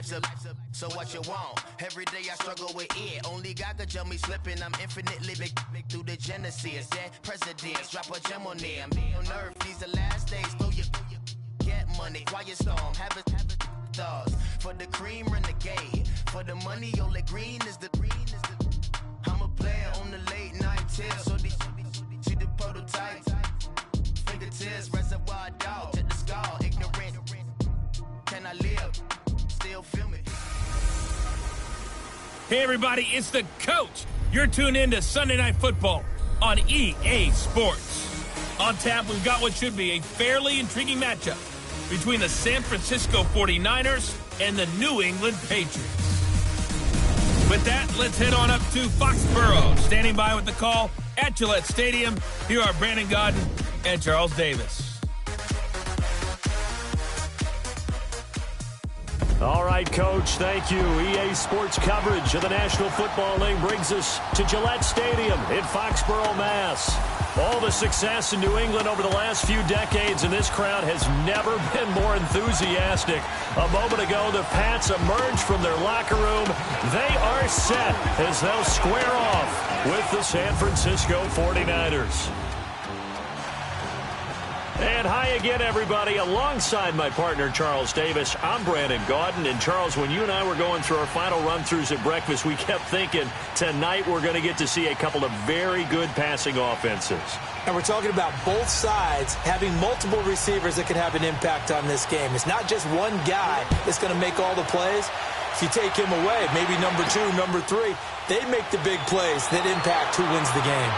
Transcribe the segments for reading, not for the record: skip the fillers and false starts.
life's a so what you want? Every day I struggle with it. Only God could jump me slipping. I'm infinitely big through the Genesis. Yeah, presidents, drop a gem on there. I'm on earth, these the last days. Throw your get money, quiet storm, have a thoughts. For the cream, renegade. For the money, only green is the I'm a player on the late night till. So these see the prototype. Fingertips, reservoir dog, check the skull, ignorant. Can I live? Still feel me. Hey everybody, it's the coach. You're tuned in to Sunday Night Football on EA Sports. On tap, we've got what should be a fairly intriguing matchup between the San Francisco 49ers and the New England Patriots. With that, let's head on up to Foxborough. Standing by with the call at Gillette Stadium, here are Brandon Godden and Charles Davis. All right, Coach, thank you. EA Sports coverage of the National Football League brings us to Gillette Stadium in Foxborough, Mass. All the success in New England over the last few decades, and this crowd has never been more enthusiastic. A moment ago, the Pats emerged from their locker room. They are set as they'll square off with the San Francisco 49ers. And hi again, everybody. Alongside my partner, Charles Davis, I'm Brandon Godden. And, Charles, when you and I were going through our final run-throughs at breakfast, we kept thinking tonight we're going to get to see a couple of very good passing offenses. And we're talking about both sides having multiple receivers that can have an impact on this game. It's not just one guy that's going to make all the plays. If you take him away, maybe number 2, number 3, they make the big plays that impact who wins the game.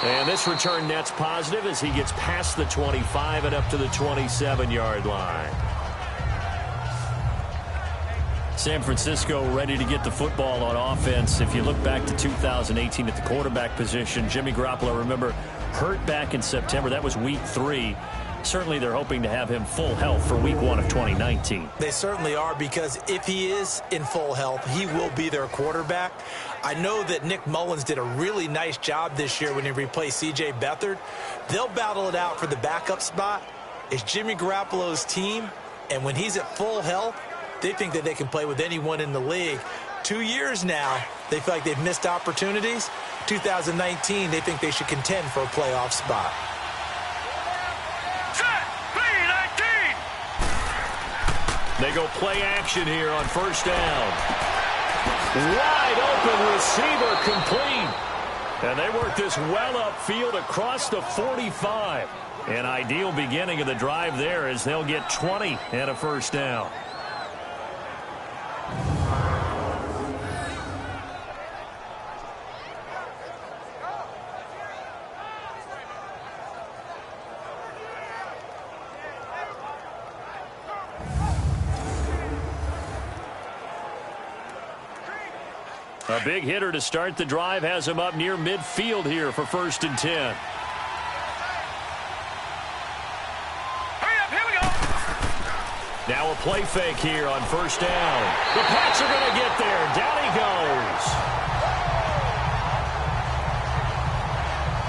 And this return net's positive as he gets past the 25 and up to the 27-yard line. San Francisco ready to get the football on offense. If you look back to 2018 at the quarterback position, Jimmy Garoppolo, remember, hurt back in September. That was week 3. Certainly they're hoping to have him full health for week 1 of 2019. They certainly are, because if he is in full health, he will be their quarterback. I know that Nick Mullins did a really nice job this year when he replaced C.J. Beathard. They'll battle it out for the backup spot. It's Jimmy Garoppolo's team, and when he's at full health, they think that they can play with anyone in the league. 2 years now, they feel like they've missed opportunities. 2019, they think they should contend for a playoff spot. They go play action here on first down. Wide open receiver complete. And they work this well upfield across the 45. An ideal beginning of the drive there as they'll get 20 and a first down. A big hitter to start the drive has him up near midfield here for 1st and 10. Hurry up, here we go. Now a play fake here on first down. The Pats are going to get there. Down he goes.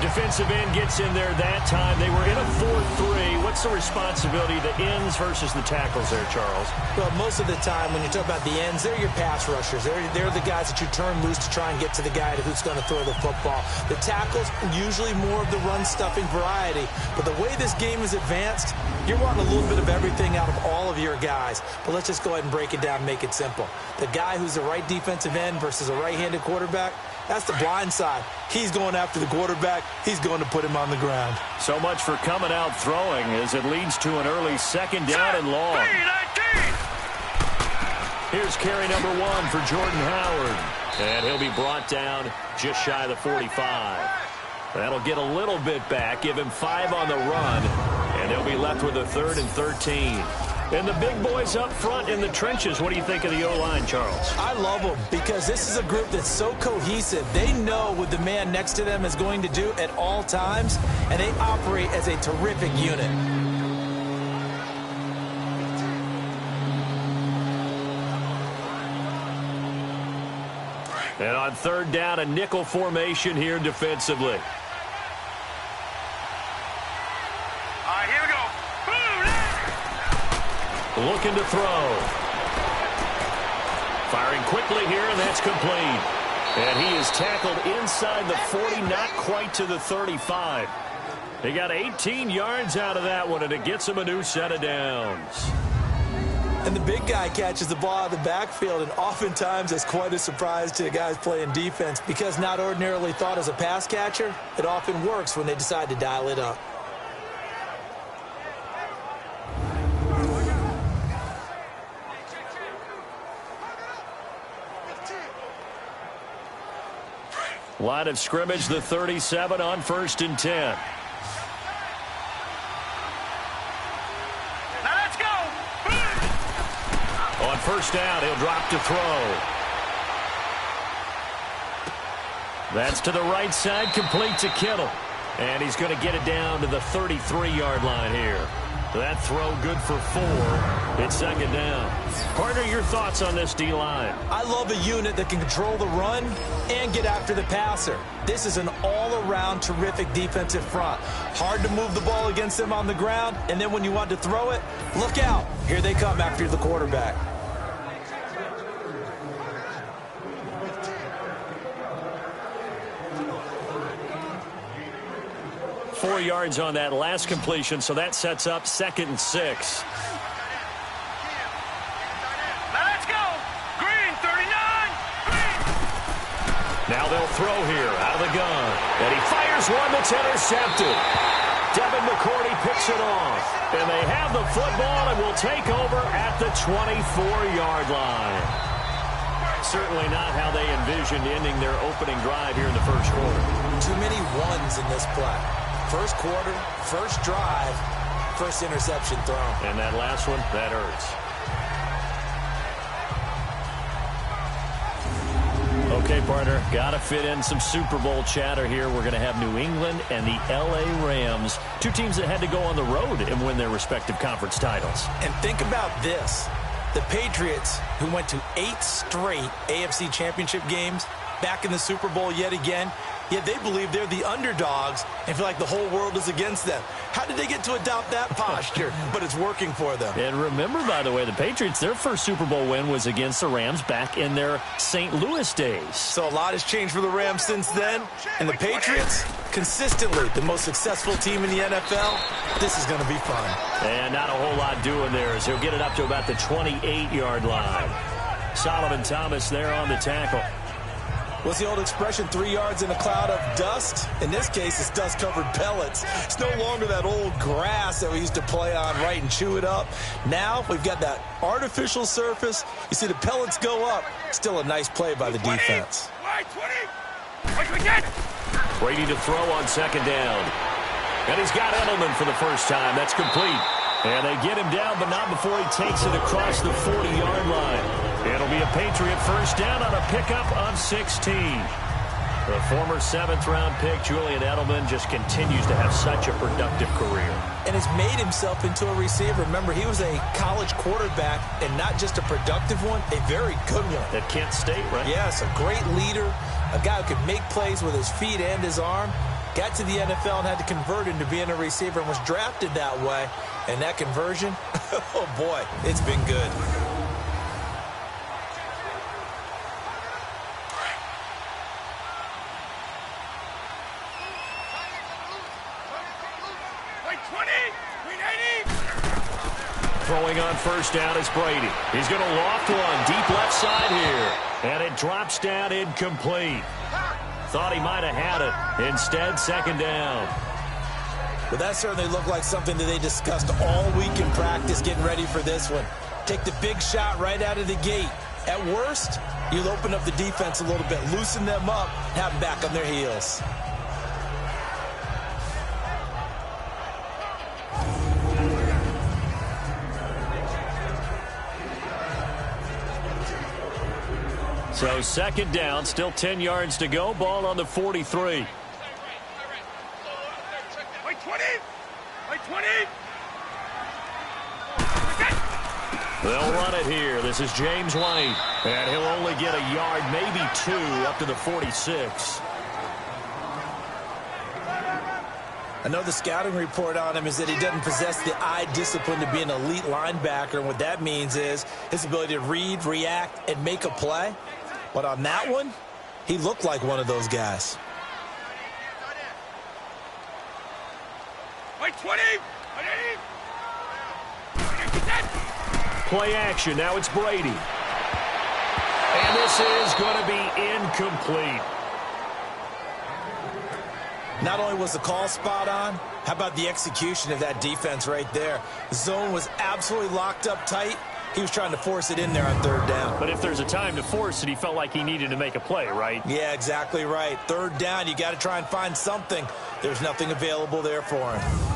Defensive end gets in there that time. They were in a 4-3. What's the responsibility, the ends versus the tackles there, Charles? Well, most of the time when you talk about the ends, they're your pass rushers. They're the guys that you turn loose to try and get to the guy who's going to throw the football. The tackles, usually more of the run-stuffing variety. But the way this game is advanced, you're wanting a little bit of everything out of all of your guys. But let's just go ahead and break it down and make it simple. The guy who's the right defensive end versus a right-handed quarterback, that's the blind side. He's going after the quarterback. He's going to put him on the ground. So much for coming out throwing as it leads to an early 2nd down and long. Here's carry number 1 for Jordan Howard. And he'll be brought down just shy of the 45. That'll get a little bit back, give him 5 on the run. And they'll be left with a 3rd and 13. And the big boys up front in the trenches. What do you think of the O-line, Charles? I love them because this is a group that's so cohesive. They know what the man next to them is going to do at all times, and they operate as a terrific unit. And on 3rd down, a nickel formation here defensively. looking to throw. Firing quickly here, and that's complete. And he is tackled inside the 40, not quite to the 35. He got 18 yards out of that one, and it gets him a new set of downs. And the big guy catches the ball out of the backfield, and oftentimes it's quite a surprise to the guys playing defense because not ordinarily thought as a pass catcher, it often works when they decide to dial it up. Line of scrimmage, the 37 on 1st and 10. Now let's go. On 1st down, he'll drop to throw. That's to the right side, complete to Kittle. And he's going to get it down to the 33-yard line here. That throw good for 4. It's 2nd down. Partner, your thoughts on this D-line? I love a unit that can control the run and get after the passer. This is an all-around terrific defensive front. Hard to move the ball against them on the ground, and then when you want to throw it, look out. Here they come after the quarterback. Four yards on that last completion, so that sets up 2nd and 6. Let's go. Green, 39. Green. Now they'll throw here out of the gun. And he fires one that's intercepted. Devin McCourty picks it off. And they have the football and will take over at the 24-yard line. Certainly not how they envisioned ending their opening drive here in the first quarter. Too many ones in this play. First quarter, first drive, first interception thrown. And that last one, that hurts. Okay, partner, got to fit in some Super Bowl chatter here. We're going to have New England and the L.A. Rams, two teams that had to go on the road and win their respective conference titles. And think about this. The Patriots, who went to 8 straight AFC championship games, back in the Super Bowl yet again, yet they believe they're the underdogs and feel like the whole world is against them. How did they get to adopt that posture? But it's working for them. And remember, by the way, the Patriots, their first Super Bowl win was against the Rams back in their St. Louis days. So a lot has changed for the Rams since then. And the Patriots, consistently the most successful team in the NFL. This is going to be fun. And not a whole lot doing there as he'll get it up to about the 28-yard line. Solomon Thomas there on the tackle. What's the old expression, 3 yards in a cloud of dust? In this case, it's dust-covered pellets. It's no longer that old grass that we used to play on, right, and chew it up. Now we've got that artificial surface. You see the pellets go up. Still a nice play by the defense. Brady to throw on 2nd down. And he's got Edelman for the first time. That's complete. And they get him down, but not before he takes it across the 40-yard line. It'll be a Patriot first down on a pickup on 16. The former 7th-round pick, Julian Edelman, just continues to have such a productive career. And has made himself into a receiver. Remember, he was a college quarterback, and not just a productive one, a very good one. At Kent State, right? Yes, a great leader, a guy who could make plays with his feet and his arm. Got to the NFL and had to convert into being a receiver and was drafted that way. And that conversion, oh boy, it's been good. Throwing on first down is Brady. He's going to loft one deep left side here. And it drops down incomplete. Thought he might have had it. Instead, 2nd down. Well, that certainly looked like something that they discussed all week in practice getting ready for this one. Take the big shot right out of the gate. At worst, you'll open up the defense a little bit, loosen them up, have them back on their heels. So 2nd down, still 10 yards to go. Ball on the 43. They'll run it here. This is James White. And he'll only get a yard, maybe 2, up to the 46. I know the scouting report on him is that he doesn't possess the eye discipline to be an elite linebacker, and what that means is his ability to read, react, and make a play. But on that one, he looked like one of those guys. Wait, 20! Play action. Now it's Brady. And this is going to be incomplete. Not only was the call spot on, how about the execution of that defense right there? The zone was absolutely locked up tight. He was trying to force it in there on third down. But if there's a time to force it, he felt like he needed to make a play, right? Yeah, exactly right. Third down, you got to try and find something. There's nothing available there for him.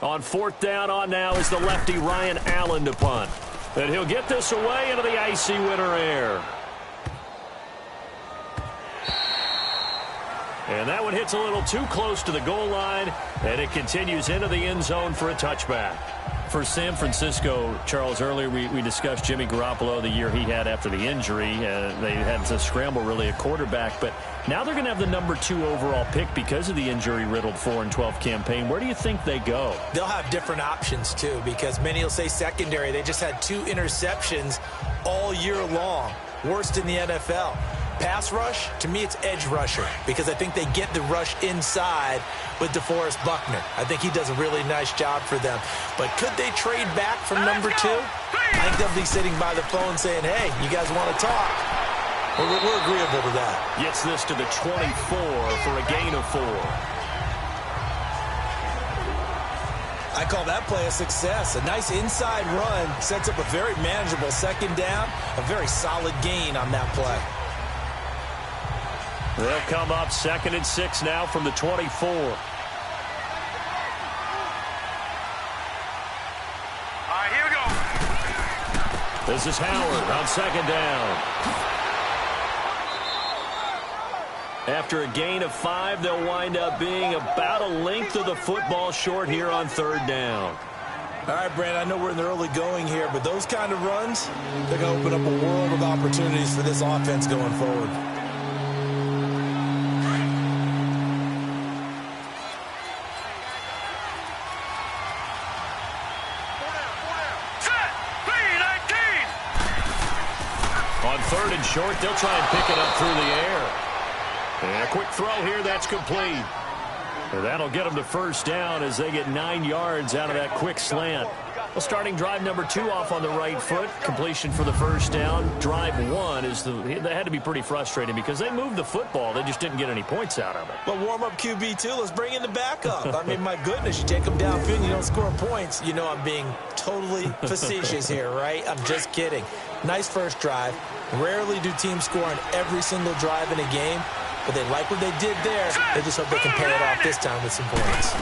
On fourth down on now is the lefty Ryan Allen to punt. And he'll get this away into the icy winter air. And that one hits a little too close to the goal line, and it continues into the end zone for a touchback. For San Francisco, Charles, earlier we discussed Jimmy Garoppolo, the year he had after the injury. They had to scramble really a quarterback, but now they're going to have the number 2 overall pick because of the injury-riddled 4-12 campaign. Where do you think they go? They'll have different options, too, because many will say secondary. They just had 2 interceptions all year long. Worst in the NFL. Pass rush, to me, it's edge rusher, because I think they get the rush inside with DeForest Buckner. I think he does a really nice job for them. But could they trade back from number 2? I think they'll be sitting by the phone saying, hey, you guys want to talk? We're agreeable to that. Gets this to the 24 for a gain of 4. I call that play a success. A nice inside run sets up a very manageable second down, a very solid gain on that play. They'll come up 2nd and 6 now from the 24. All right, here we go. This is Howard on 2nd down. After a gain of 5, they'll wind up being about a length of the football short here on 3rd down. All right, Brand, I know we're in the early going here, but those kind of runs, they're going to open up a world of opportunities for this offense going forward. On 3rd and short, they'll try and pick it up through the air. And a quick throw here, that's complete. And that'll get them to 1st down as they get 9 yards out of that quick slant. Well, starting drive number 2 off on the right foot. Completion for the 1st down. Drive 1 is they had to be pretty frustrating because they moved the football. They just didn't get any points out of it. But warm-up QB2, let's bring in the backup. I mean, my goodness, you take them downfield and you don't score points. You know I'm being totally facetious here, right? I'm just kidding. Nice first drive. Rarely do teams score on every single drive in a game, but they like what they did there. They just hope they can pay it off this time with some points.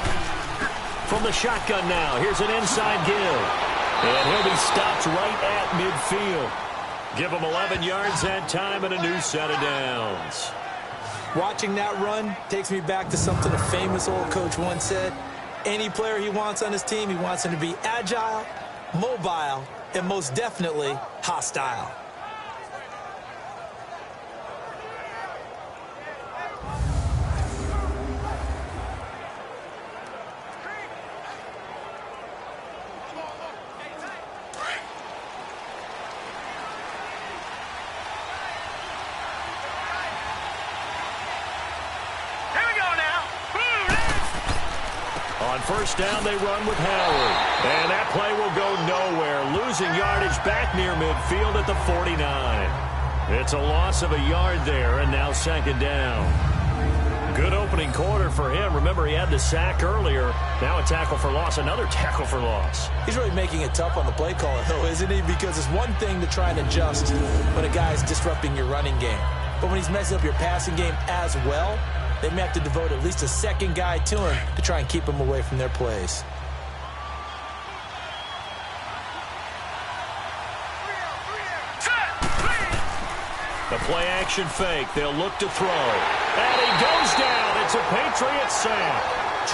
From the shotgun now, here's an inside give. And he'll be stopped right at midfield. Give him 11 yards that time and a new set of downs. Watching that run takes me back to something a famous old coach once said. Any player he wants on his team, he wants him to be agile, mobile, and most definitely hostile. On 1st down, they run with Howard. And that play will go nowhere. Losing yardage back near midfield at the 49. It's a loss of a yard there, and now 2nd down. Good opening quarter for him. Remember, he had the sack earlier. Now a tackle for loss, another tackle for loss. He's really making it tough on the play caller, though, isn't he? Because it's one thing to try and adjust when a guy's disrupting your running game. But when he's messing up your passing game as well, they may have to devote at least a second guy to him to try and keep him away from their plays. The play-action fake. They'll look to throw. And he goes down. It's a Patriot sack.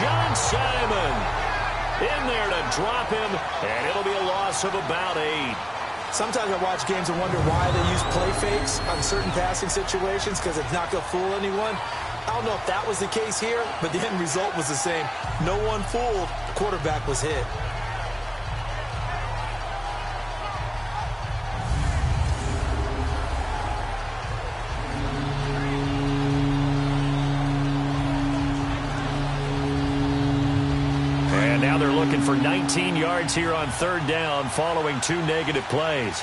John Simon in there to drop him, and it'll be a loss of about 8. Sometimes I watch games and wonder why they use play fakes on certain passing situations because it's not going to fool anyone. I don't know if that was the case here, but the end result was the same. No one fooled. The quarterback was hit. And now they're looking for 19 yards here on third down following 2 negative plays.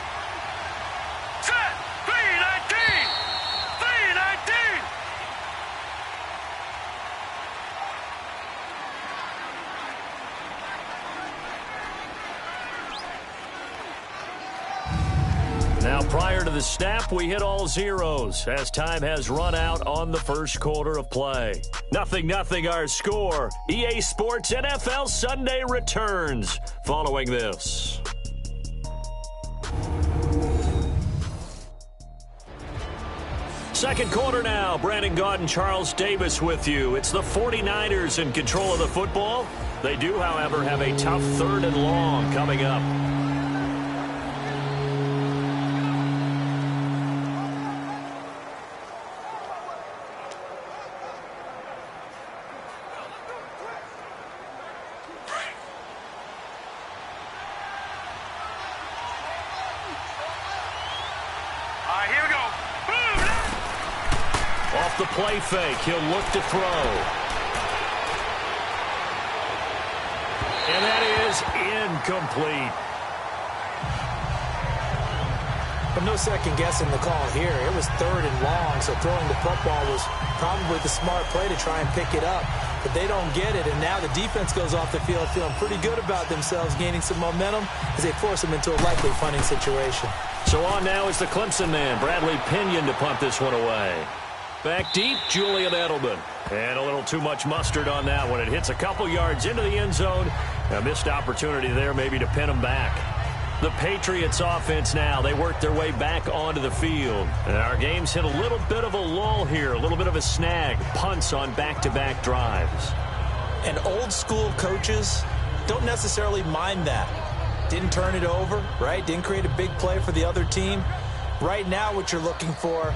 Now, prior to the snap, we hit all zeros as time has run out on the first quarter of play. 0-0 our score. EA Sports NFL Sunday returns following this. Second quarter now. Brandon Gaud and Charles Davis with you. It's the 49ers in control of the football. They do, however, have a tough 3rd and long coming up. Off the play fake, he'll look to throw. And that is incomplete. But no second guessing the call here. It was 3rd and long, so throwing the football was probably the smart play to try and pick it up. But they don't get it, and now the defense goes off the field feeling pretty good about themselves, gaining some momentum as they force them into a likely punting situation. So on now is the Clemson man, Bradley Pinion, to punt this one away. Back deep, Julian Edelman. And a little too much mustard on that one. It hits a couple yards into the end zone. A missed opportunity there maybe to pin them back. The Patriots offense now, they work their way back onto the field. And our game's hit a little bit of a lull here, a little bit of a snag. Punts on back-to-back drives. And old school coaches don't necessarily mind that. Didn't turn it over, right? Didn't create a big play for the other team. Right now what you're looking for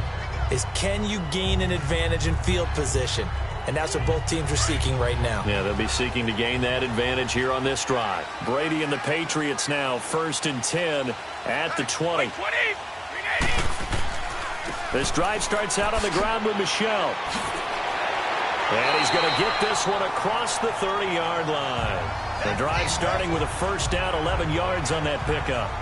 is, can you gain an advantage in field position? And that's what both teams are seeking right now. Yeah, they'll be seeking to gain that advantage here on this drive. Brady and the Patriots now 1st and 10 at the 20. This drive starts out on the ground with Michel. And he's going to get this one across the 30-yard line. The drive starting with a first down, 11 yards on that pickup.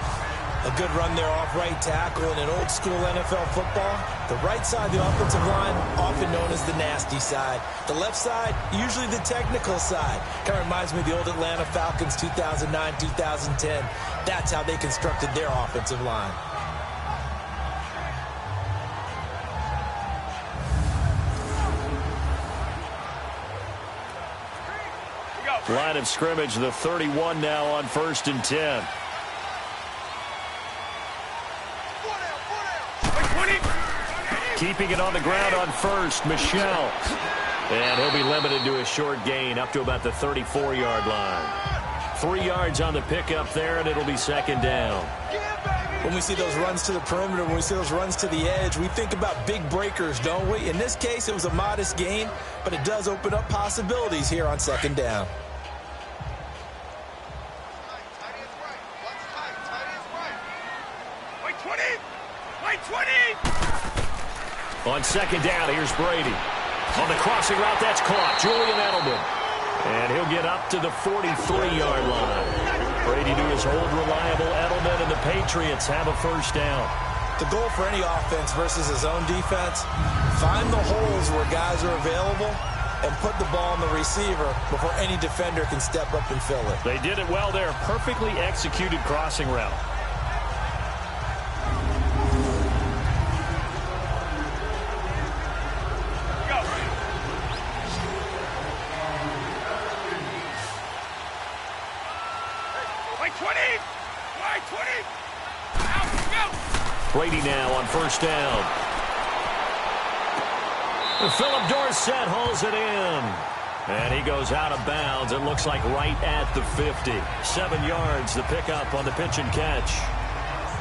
A good run there off right tackle in an old-school NFL football. The right side of the offensive line, often known as the nasty side. The left side, usually the technical side. Kind of reminds me of the old Atlanta Falcons 2009, 2010. That's how they constructed their offensive line. Line of scrimmage, the 31 now on 1st and 10. Keeping it on the ground on first, Michel. And he'll be limited to a short gain up to about the 34-yard line. 3 yards on the pickup there, and it'll be 2nd down. When we see those runs to the perimeter, when we see those runs to the edge, we think about big breakers, don't we? In this case, it was a modest gain, but it does open up possibilities here on 2nd down. On 2nd down, here's Brady. On the crossing route, that's caught. Julian Edelman. And he'll get up to the 43-yard line. Brady to his old reliable Edelman, and the Patriots have a first down. The goal for any offense versus his own defense, find the holes where guys are available and put the ball on the receiver before any defender can step up and fill it. They did it well there. Perfectly executed crossing route. Brady now on first down. Philip Dorsett hauls it in. And he goes out of bounds. It looks like right at the 50. 7 yards, the pickup on the pitch and catch.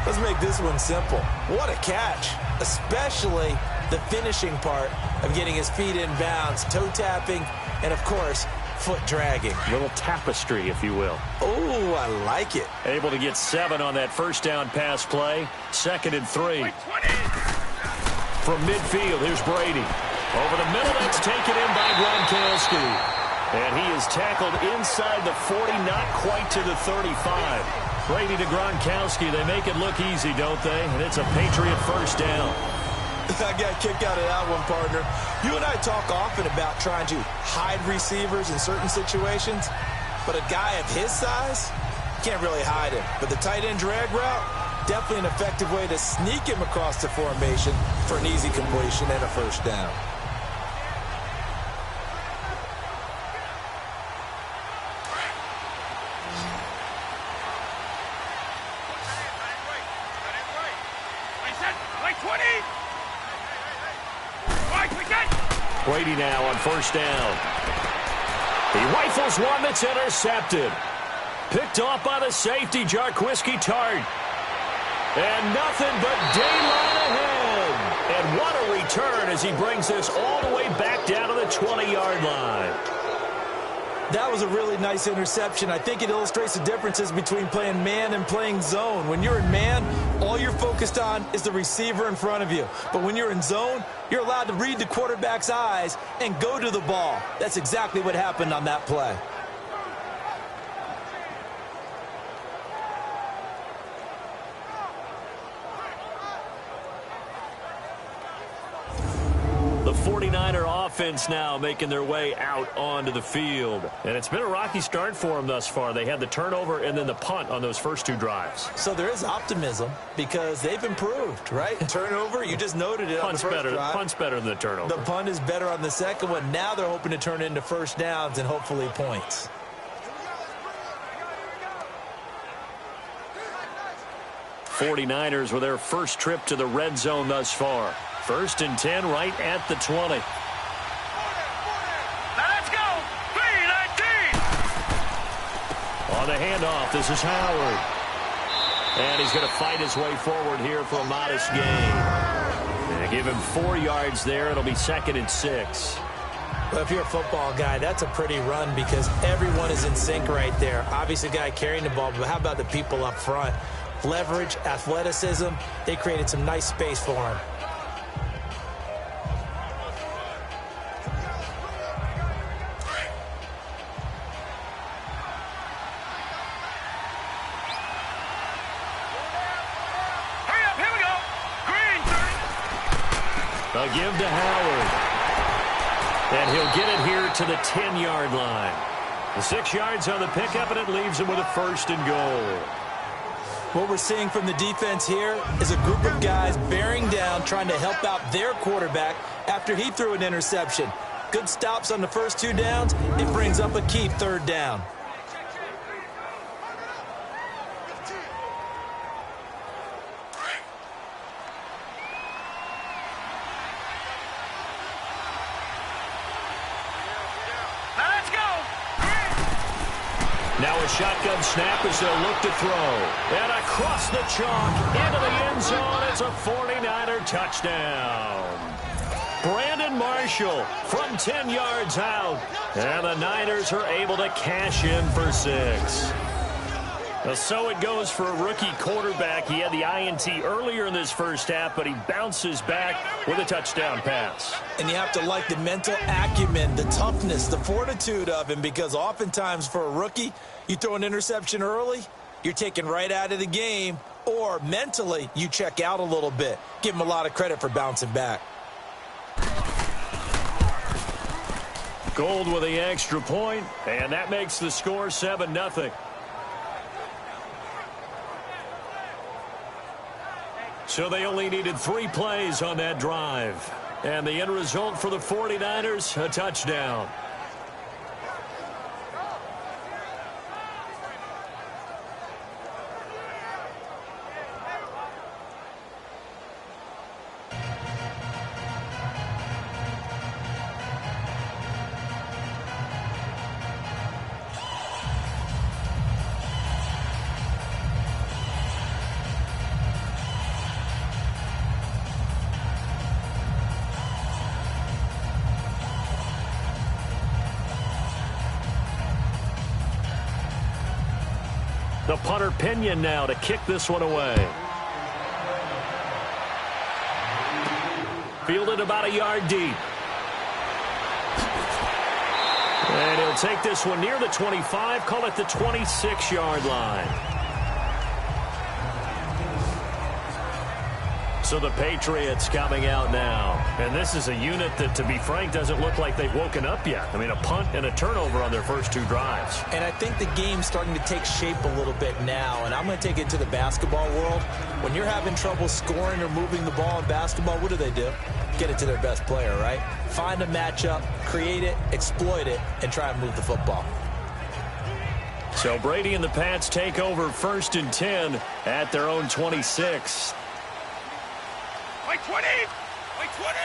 Let's make this one simple. What a catch, especially the finishing part of getting his feet in bounds, toe tapping, and, of course, foot dragging. Little tapestry, if you will. Oh, I like it. Able to get 7 on that first down pass play. 2nd and 3. From midfield, here's Brady. Over the middle, that's taken in by Gronkowski. And he is tackled inside the 40, not quite to the 35. Brady to Gronkowski. They make it look easy, don't they? And it's a Patriot first down. I got kicked out of that one, partner. You and I talk often about trying to hide receivers in certain situations, but a guy of his size can't really hide him. But the tight end drag route, definitely an effective way to sneak him across the formation for an easy completion and a first down. Brady now on first down. He rifles one that's intercepted. Picked off by the safety, Jarquiski Tart. And nothing but daylight ahead. And what a return as he brings this all the way back down to the 20-yard line. That was a really nice interception. I think it illustrates the differences between playing man and playing zone. When you're in man, all you're focused on is the receiver in front of you. But when you're in zone, you're allowed to read the quarterback's eyes and go to the ball. That's exactly what happened on that play. The 49er offense now making their way out onto the field. And it's been a rocky start for them thus far. They had the turnover and then the punt on those first 2 drives. So there is optimism because they've improved, right? Turnover, you just noted it on the first drive. Punt's better than the turnover. The punt is better on the second one. Now they're hoping to turn it into first downs and hopefully points. '49ers with their first trip to the red zone thus far. 1st and 10 right at the 20. Now let's go. 3-19. On the handoff, this is Howard. And he's going to fight his way forward here for a modest gain. And give him 4 yards there. It'll be 2nd and 6. Well, if you're a football guy, that's a pretty run because everyone is in sync right there. Obviously, the guy carrying the ball, but how about the people up front? Leverage, athleticism, they created some nice space for him. A give to Howard. And he'll get it here to the 10-yard line. The 6 yards on the pickup, and it leaves him with a 1st and goal. What we're seeing from the defense here is a group of guys bearing down, trying to help out their quarterback after he threw an interception. Good stops on the first 2 downs. It brings up a key 3rd down. Now a shotgun snap as they'll look to throw. And across the chalk into the end zone. It's a 49er touchdown. Brandon Marshall from 10 yards out. And the Niners are able to cash in for 6. So it goes for a rookie quarterback. He had the INT earlier in this first half, but he bounces back with a touchdown pass. And you have to like the mental acumen, the toughness, the fortitude of him, because oftentimes for a rookie, you throw an interception early, you're taken right out of the game, or mentally you check out a little bit. Give him a lot of credit for bouncing back. Gold with the extra point, and that makes the score 7-0. So they only needed 3 plays on that drive. And the end result for the 49ers, a touchdown. The punter Pinion now to kick this one away. Fielded about a yard deep. And he'll take this one near the 25, call it the 26-yard line. So the Patriots coming out now. And this is a unit that, to be frank, doesn't look like they've woken up yet. I mean, a punt and a turnover on their first 2 drives. And I think the game's starting to take shape a little bit now. And I'm going to take it to the basketball world. When you're having trouble scoring or moving the ball in basketball, what do? Get it to their best player, right? Find a matchup, create it, exploit it, and try and move the football. So Brady and the Pats take over 1st and 10 at their own 26. Like 20! Like 20!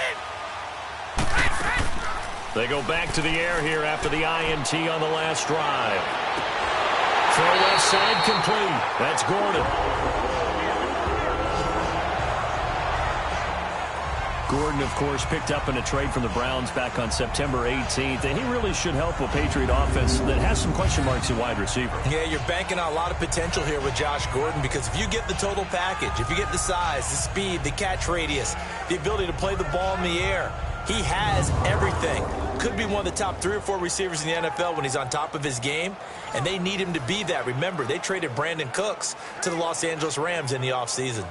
They go back to the air here after the INT on the last drive. Throw left side complete. That's Gordon. Gordon, of course, picked up in a trade from the Browns back on September 18th, and he really should help a Patriot offense that has some question marks at wide receiver. Yeah, you're banking on a lot of potential here with Josh Gordon, because if you get the total package, if you get the size, the speed, the catch radius, the ability to play the ball in the air, he has everything. Could be one of the top 3 or 4 receivers in the NFL when he's on top of his game, and they need him to be that. Remember, they traded Brandon Cooks to the Los Angeles Rams in the offseason.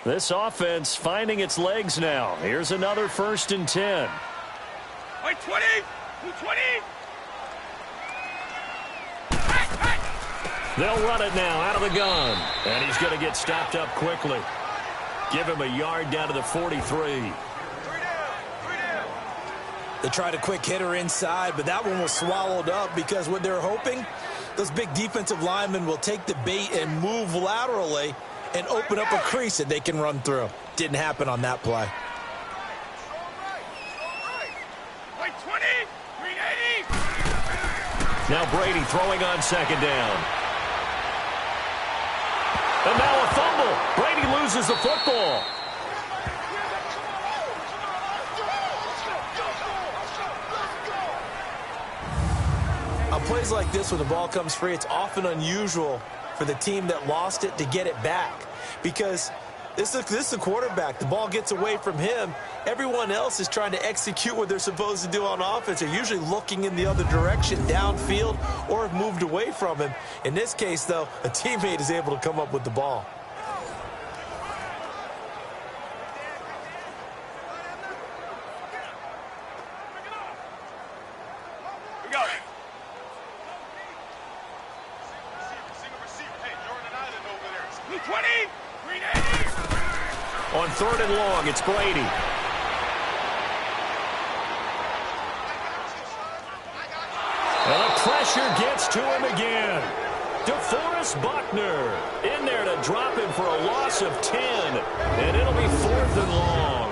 This offense finding its legs now. Here's another 1st and 10. Like 20! 20! They'll run it now out of the gun. And he's going to get stopped up quickly. Give him a yard down to the 43. They tried a quick hitter inside, but that one was swallowed up because what they're hoping, those big defensive linemen will take the bait and move laterally and open up a crease that they can run through. Didn't happen on that play. Like 20! 380! Now Brady throwing on 2nd down. And now a fumble. Brady loses the football. On plays like this, when the ball comes free, it's often unusual for the team that lost it to get it back, because this is a quarterback. The ball gets away from him. Everyone else is trying to execute what they're supposed to do on offense. They're usually looking in the other direction, downfield, or have moved away from him. In this case, though, a teammate is able to come up with the ball. On 3rd and long, it's Brady. And the pressure gets to him again. DeForest Buckner in there to drop him for a loss of 10. And it'll be 4th and long.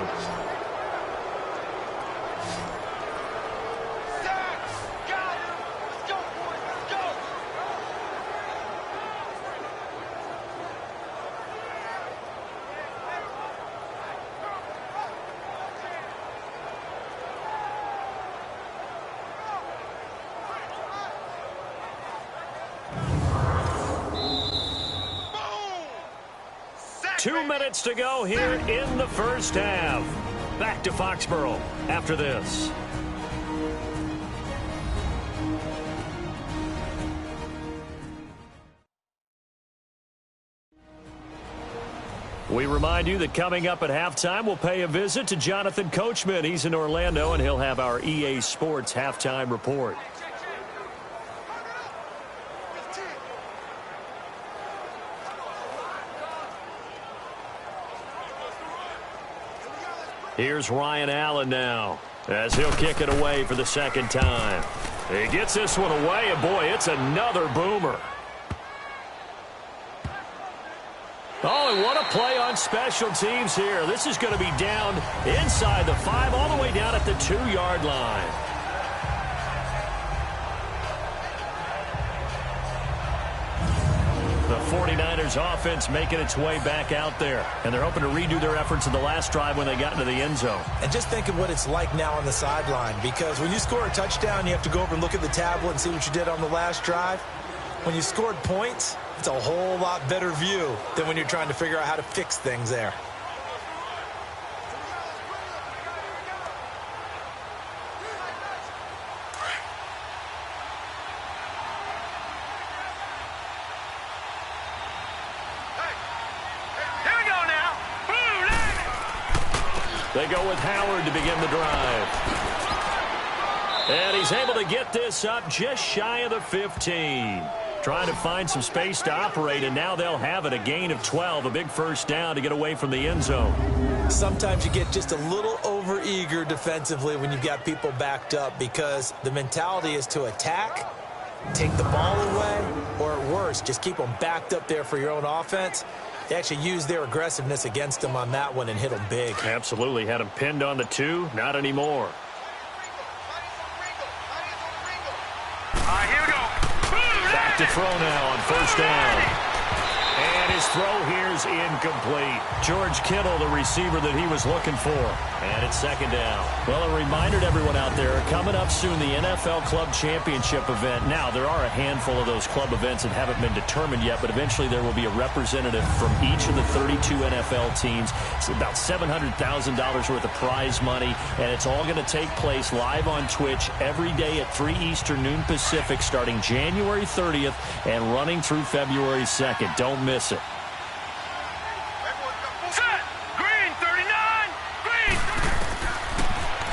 Two minutes to go here in the first half. Back to Foxborough after this. We remind you that coming up at halftime, we'll pay a visit to Jonathan Coachman. He's in Orlando, and he'll have our EA Sports halftime report. Here's Ryan Allen now, as he'll kick it away for the 2nd time. He gets this one away, and boy, it's another boomer. Oh, and what a play on special teams here. This is going to be down inside the 5, all the way down at the 2-yard line. 49ers offense making its way back out there. And they're hoping to redo their efforts in the last drive when they got into the end zone. And just think of what it's like now on the sideline, because when you score a touchdown, you have to go over and look at the tablet and see what you did on the last drive. When you scored points, it's a whole lot better view than when you're trying to figure out how to fix things there. They go with Howard to begin the drive. And he's able to get this up just shy of the 15. Trying to find some space to operate, and now they'll have it. A gain of 12, a big first down to get away from the end zone. Sometimes you get just a little over-eager defensively when you've got people backed up, because the mentality is to attack, take the ball away, or at worst, just keep them backed up there for your own offense. They actually used their aggressiveness against them on that one and hit them big. Absolutely. Had him pinned on the 2. Not anymore. Here we go. Back to throw now on first down. And his throw here is incomplete. George Kittle, the receiver that he was looking for. And it's second down. Well, a reminder to everyone out there, coming up soon, the NFL Club Championship event. Now, there are a handful of those club events that haven't been determined yet, but eventually there will be a representative from each of the 32 NFL teams. It's about $700,000 worth of prize money, and it's all going to take place live on Twitch every day at 3 Eastern, noon Pacific, starting January 30th and running through February 2nd. Don't miss it.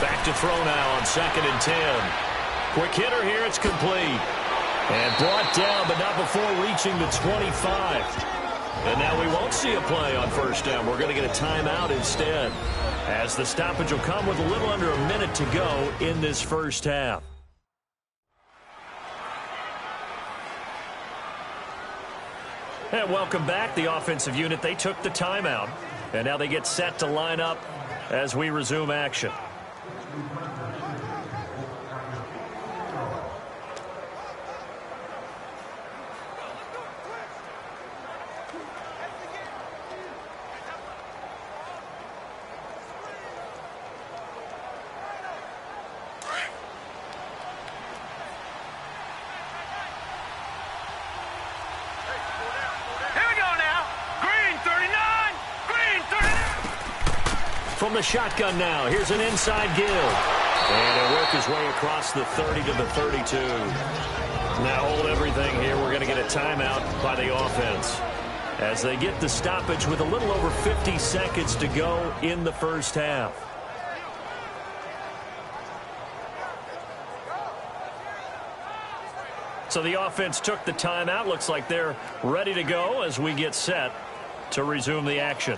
Back to throw now on 2nd and 10. Quick hitter here, it's complete. And brought down, but not before reaching the 25. And now we won't see a play on first down. We're going to get a timeout instead, as the stoppage will come with a little under a minute to go in this first half. And welcome back. The offensive unit, they took the timeout. And now they get set to line up as we resume action. From the shotgun now, here's an inside give. And he'll work his way across the 30 to the 32. Now hold everything here. We're going to get a timeout by the offense, as they get the stoppage with a little over 50 seconds to go in the first half. So the offense took the timeout. Looks like they're ready to go as we get set to resume the action.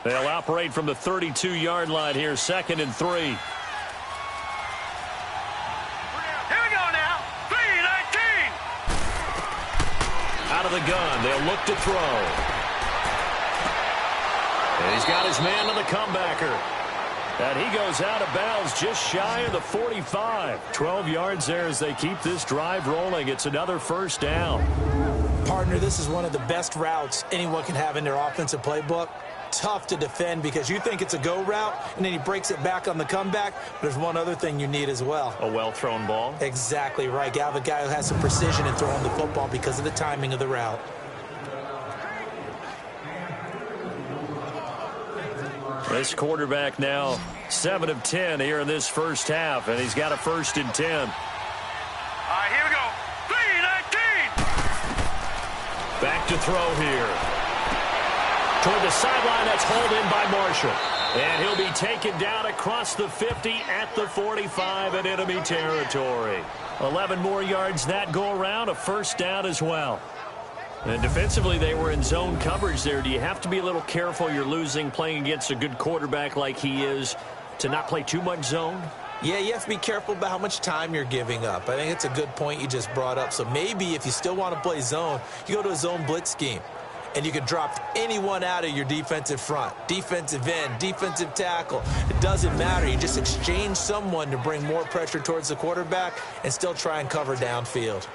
They'll operate from the 32-yard line here, 2nd and 3. Here we go now. 3-19. Out of the gun, they'll look to throw. And he's got his man on the comebacker. And he goes out of bounds just shy of the 45. 12 yards there as they keep this drive rolling. It's another first down. Partner, this is one of the best routes anyone can have in their offensive playbook. Tough to defend because you think it's a go route, and then he breaks it back on the comeback. There's one other thing you need as well. A well-thrown ball? Exactly right. You have a guy who has some precision in throwing the football because of the timing of the route. This quarterback now 7 of 10 here in this first half, and he's got a 1st and 10. All right, here we go. 3-19. Back to throw here. Toward the sideline, that's hauled in by Marshall. And he'll be taken down across the 50 at the 45 in enemy territory. 11 more yards that go around, a first down as well. And defensively, they were in zone coverage there. Do you have to be a little careful? You're losing playing against a good quarterback like he is. to not play too much zone? Yeah, you have to be careful about how much time you're giving up. I think it's a good point you just brought up. So maybe if you still want to play zone, you go to a zone blitz scheme. And you can drop anyone out of your defensive front, defensive end, defensive tackle. It doesn't matter. You just exchange someone to bring more pressure towards the quarterback and still try and cover downfield.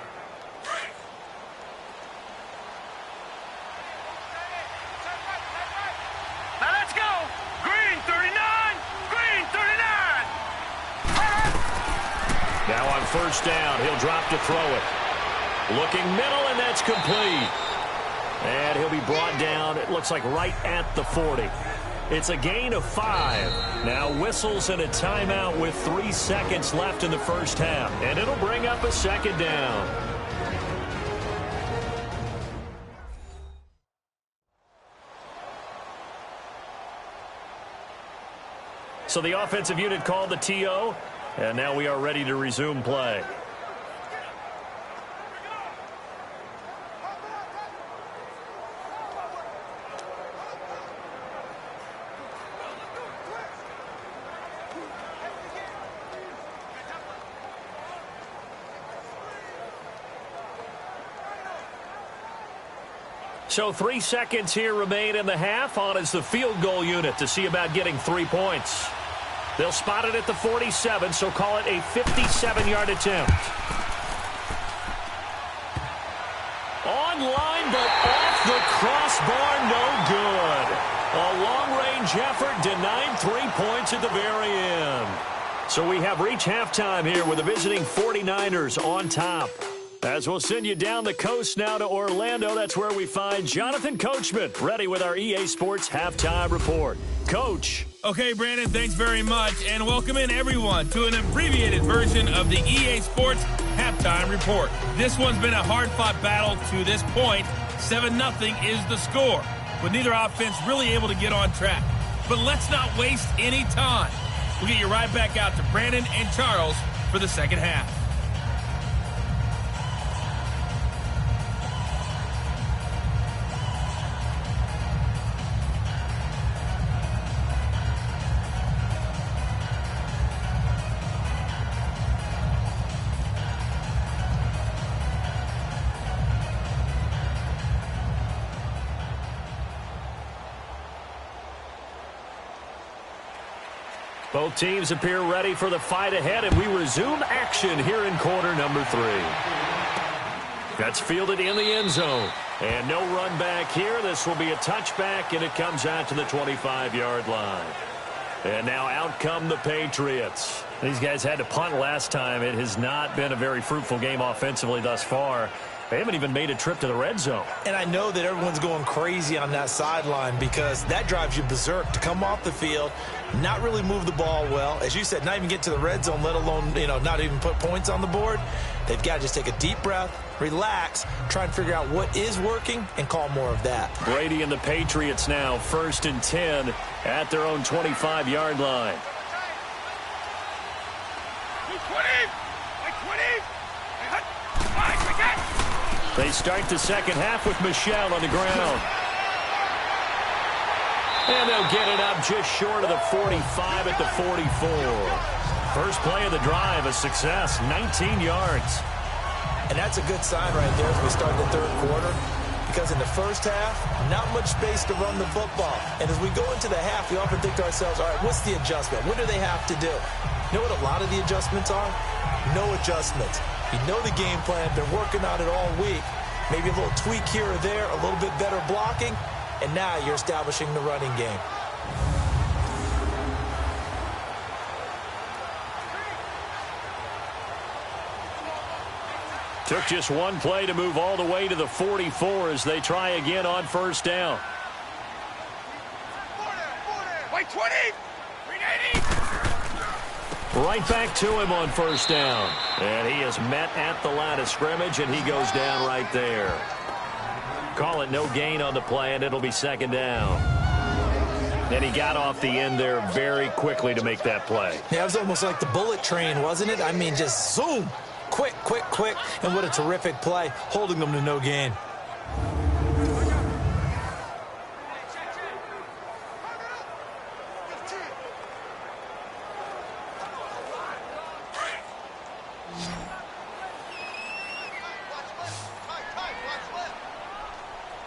Now let's go. Green 39. Green 39. Now on first down, he'll drop to throw it. Looking middle, and that's complete. And he'll be brought down, it looks like right at the 40. It's a gain of 5. Now whistles and a timeout with 3 seconds left in the first half. And it'll bring up a second down. So the offensive unit called the TO, and now we are ready to resume play. So 3 seconds here remain in the half. On is the field goal unit to see about getting 3 points. They'll spot it at the 47, so call it a 57-yard attempt. Online, but off the crossbar, no good. A long-range effort denying 3 points at the very end. So we have reached halftime here with the visiting 49ers on top. As we'll send you down the coast now to Orlando, that's where we find Jonathan Coachman, ready with our EA Sports Halftime Report. Coach. Okay, Brandon, thanks very much, and welcome in everyone to an abbreviated version of the EA Sports Halftime Report. This one's been a hard-fought battle to this point. 7-0 is the score, with neither offense really able to get on track. But let's not waste any time. We'll get you right back out to Brandon and Charles for the second half. Both teams appear ready for the fight ahead, and we resume action here in quarter number 3. That's fielded in the end zone. And no run back here. This will be a touchback, and it comes out to the 25-yard line. And now out come the Patriots. These guys had to punt last time. It has not been a very fruitful game offensively thus far. They haven't even made a trip to the red zone. And I know that everyone's going crazy on that sideline because that drives you berserk to come off the field, not really move the ball well. As you said, not even get to the red zone, let alone, not even put points on the board. They've got to just take a deep breath, relax, try and figure out what is working, and call more of that. Brady and the Patriots now 1st and 10 at their own 25-yard line. They start the second half with Michel on the ground. And they'll get it up just short of the 45 at the 44. First play of the drive, a success, 19 yards. And that's a good sign right there as we start the third quarter. Because in the first half, not much space to run the football. And as we go into the half, we often think to ourselves, all right, what's the adjustment? What do they have to do? You know what a lot of the adjustments are? No adjustments. You know the game plan, been working on it all week. Maybe a little tweak here or there, a little bit better blocking, and now you're establishing the running game. Took just one play to move all the way to the 44 as they try again on first down. Wait, 20! 380! Right back to him on first down. And he is met at the line of scrimmage, and he goes down right there. Call it no gain on the play, and it'll be second down. And he got off the end there very quickly to make that play. Yeah, it was almost like the bullet train, wasn't it? I mean, just zoom. Quick, quick, quick. And what a terrific play, holding them to no gain.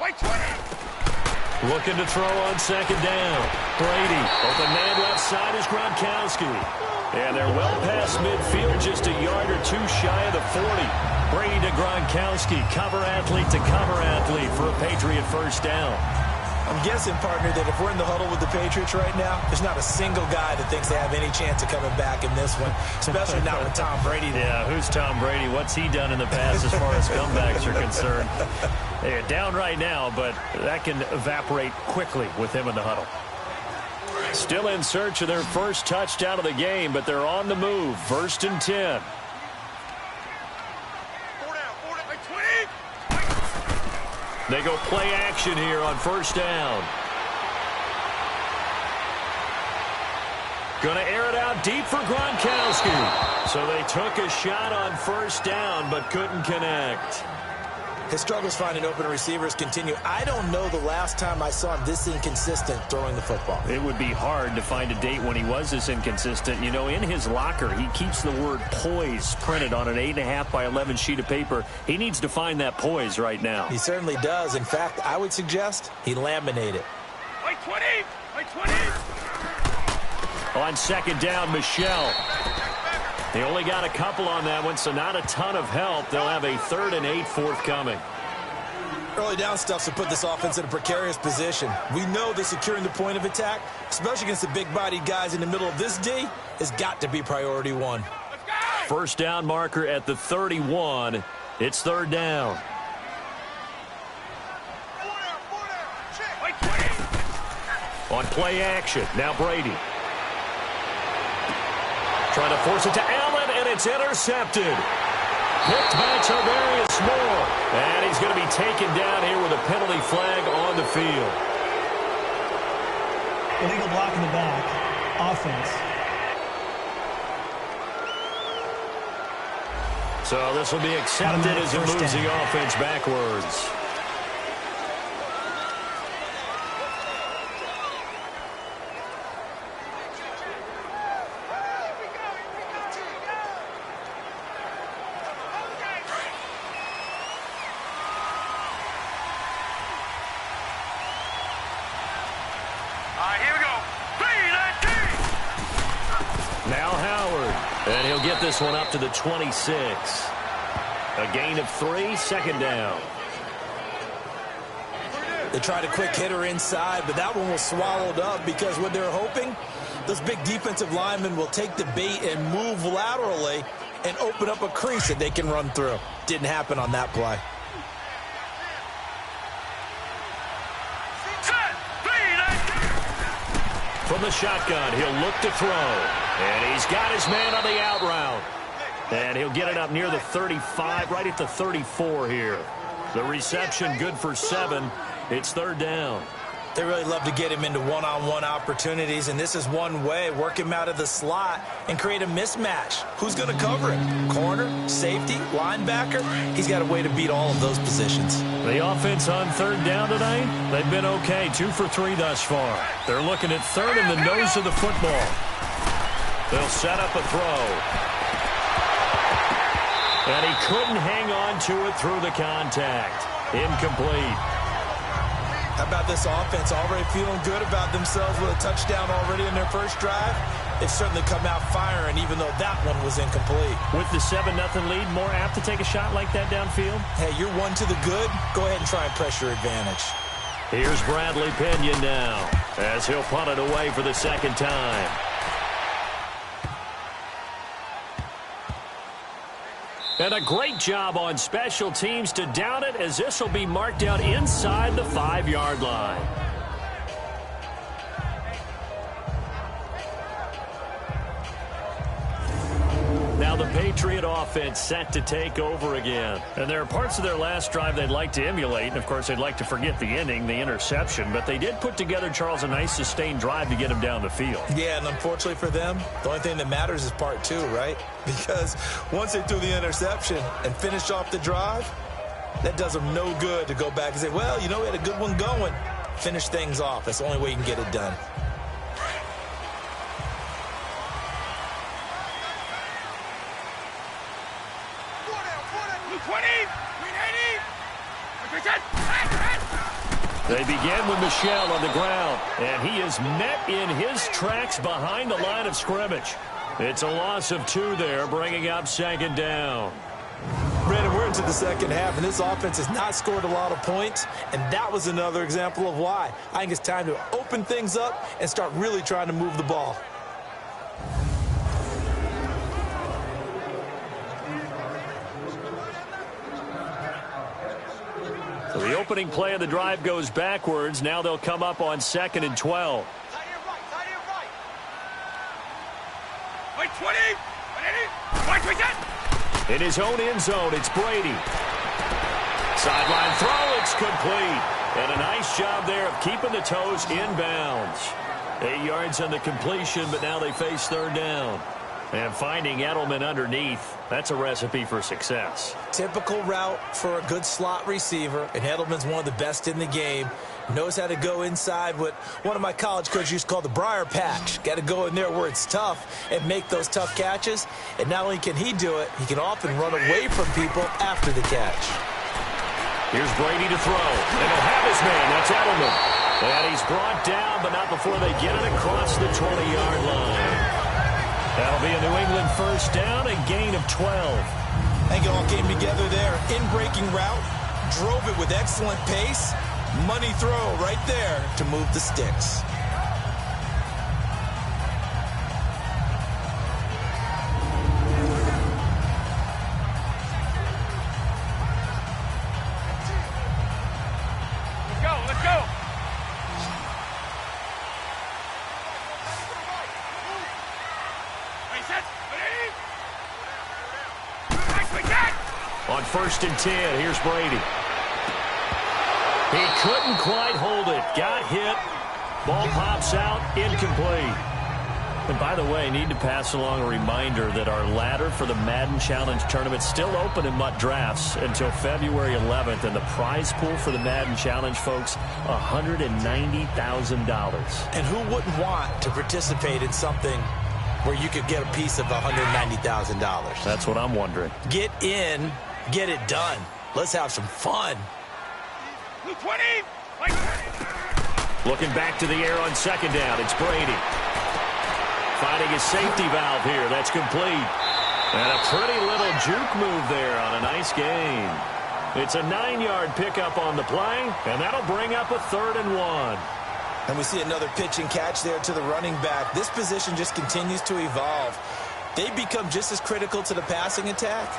White 20. Looking to throw on second down. Brady, open man left side is Gronkowski. And they're well past midfield, just a yard or two shy of the 40. Brady to Gronkowski, cover athlete to cover athlete for a Patriot first down. I'm guessing, partner, that if we're in the huddle with the Patriots right now, there's not a single guy that thinks they have any chance of coming back in this one, especially not with Tom Brady there. Yeah, who's Tom Brady? What's he done in the past as far as comebacks are concerned? They're down right now, but that can evaporate quickly with him in the huddle. Still in search of their first touchdown of the game, but they're on the move. 1st and 10. They go play action here on first down. Going to air it out deep for Gronkowski. So they took a shot on first down but couldn't connect. His struggles finding open receivers continue. I don't know the last time I saw him this inconsistent throwing the football. It would be hard to find a date when he was this inconsistent. You know, in his locker, he keeps the word poise printed on an 8.5 by 11 sheet of paper. He needs to find that poise right now. He certainly does. In fact, I would suggest he laminate it. White 20. White 20. On second down, Michelle. They only got a couple on that one, so not a ton of help. They'll have a 3rd and 8 forthcoming. Early down stuff to put this offense in a precarious position. We know that securing the point of attack, especially against the big-bodied guys in the middle of this D, has got to be priority one. First down marker at the 31. It's 3rd down. On play action, now Brady. Trying to force it to Allen, and it's intercepted. Picked by Tavarius Moore. And he's going to be taken down here with a penalty flag on the field. Illegal block in the back. Offense. So this will be accepted as it moves the offense backwards. Here we go. 3-19. Now Howard. And he'll get this one up to the 26. A gain of 3, second down. They tried a quick hitter inside, but that one was swallowed up because what they're hoping, those big defensive linemen will take the bait and move laterally and open up a crease that they can run through. Didn't happen on that play. From the shotgun, he'll look to throw. And he's got his man on the out route. And he'll get it up near the 35, right at the 34 here. The reception good for 7. It's 3rd down. They really love to get him into one-on-one opportunities, and this is one way. Work him out of the slot and create a mismatch. Who's going to cover him? Corner, safety, linebacker? He's got a way to beat all of those positions. The offense on 3rd down tonight, they've been okay. 2 for 3 thus far. They're looking at 3rd in the nose of the football. They'll set up a throw. And he couldn't hang on to it through the contact. Incomplete. How about this offense already feeling good about themselves with a touchdown already in their first drive? They've certainly come out firing, even though that one was incomplete. With the 7-0 lead, more apt to take a shot like that downfield? Hey, you're one to the good. Go ahead and try and press your advantage. Here's Bradley Pinion now, as he'll punt it away for the 2nd time. And a great job on special teams to down it, as this will be marked out inside the 5-yard line. Now the Patriot offense set to take over again. And there are parts of their last drive they'd like to emulate. And, of course, they'd like to forget the ending, the interception. But they did put together, Charles, a nice sustained drive to get him down the field. Yeah, and unfortunately for them, the only thing that matters is part 2, right? Because once they threw the interception and finished off the drive, that does them no good to go back and say, well, you know, we had a good one going. Finish things off. That's the only way you can get it done. They begin with Michel on the ground, and he is met in his tracks behind the line of scrimmage. It's a loss of 2 there, bringing up 2nd down. Brandon, we're into the second half, and this offense has not scored a lot of points, and that was another example of why. I think it's time to open things up and start really trying to move the ball. So the opening play of the drive goes backwards. Now they'll come up on 2nd and 12. Wait, 20! In his own end zone, it's Brady. Sideline throw, it's complete. And a nice job there of keeping the toes inbounds. 8 yards on the completion, but now they face 3rd down. And finding Edelman underneath, that's a recipe for success. Typical route for a good slot receiver, and Edelman's one of the best in the game. Knows how to go inside what one of my college coaches used to call the briar patch. Got to go in there where it's tough and make those tough catches. And not only can he do it, he can often run away from people after the catch. Here's Brady to throw. And he'll have his man. That's Edelman. And he's brought down, but not before they get it across the 20-yard line. That'll be a New England 1st down, a gain of 12. I think it all came together there. In-breaking route, drove it with excellent pace. Money throw right there to move the sticks. Let's go! On 1st and 10, here's Brady. He couldn't quite hold it. Got hit. Ball pops out. Incomplete. And by the way, I need to pass along a reminder that our ladder for the Madden Challenge tournament is still open in MUT Drafts until February 11th. And the prize pool for the Madden Challenge, folks, $190,000. And who wouldn't want to participate in something where you could get a piece of $190,000? That's what I'm wondering. Get in, get it done. Let's have some fun. 20! Looking back to the air on 2nd down, it's Brady. Finding his safety valve here. That's complete. And a pretty little juke move there on a nice gain. It's a 9-yard pickup on the play, and that'll bring up a 3rd and 1. And we see another pitch and catch there to the running back. This position just continues to evolve. They become just as critical to the passing attack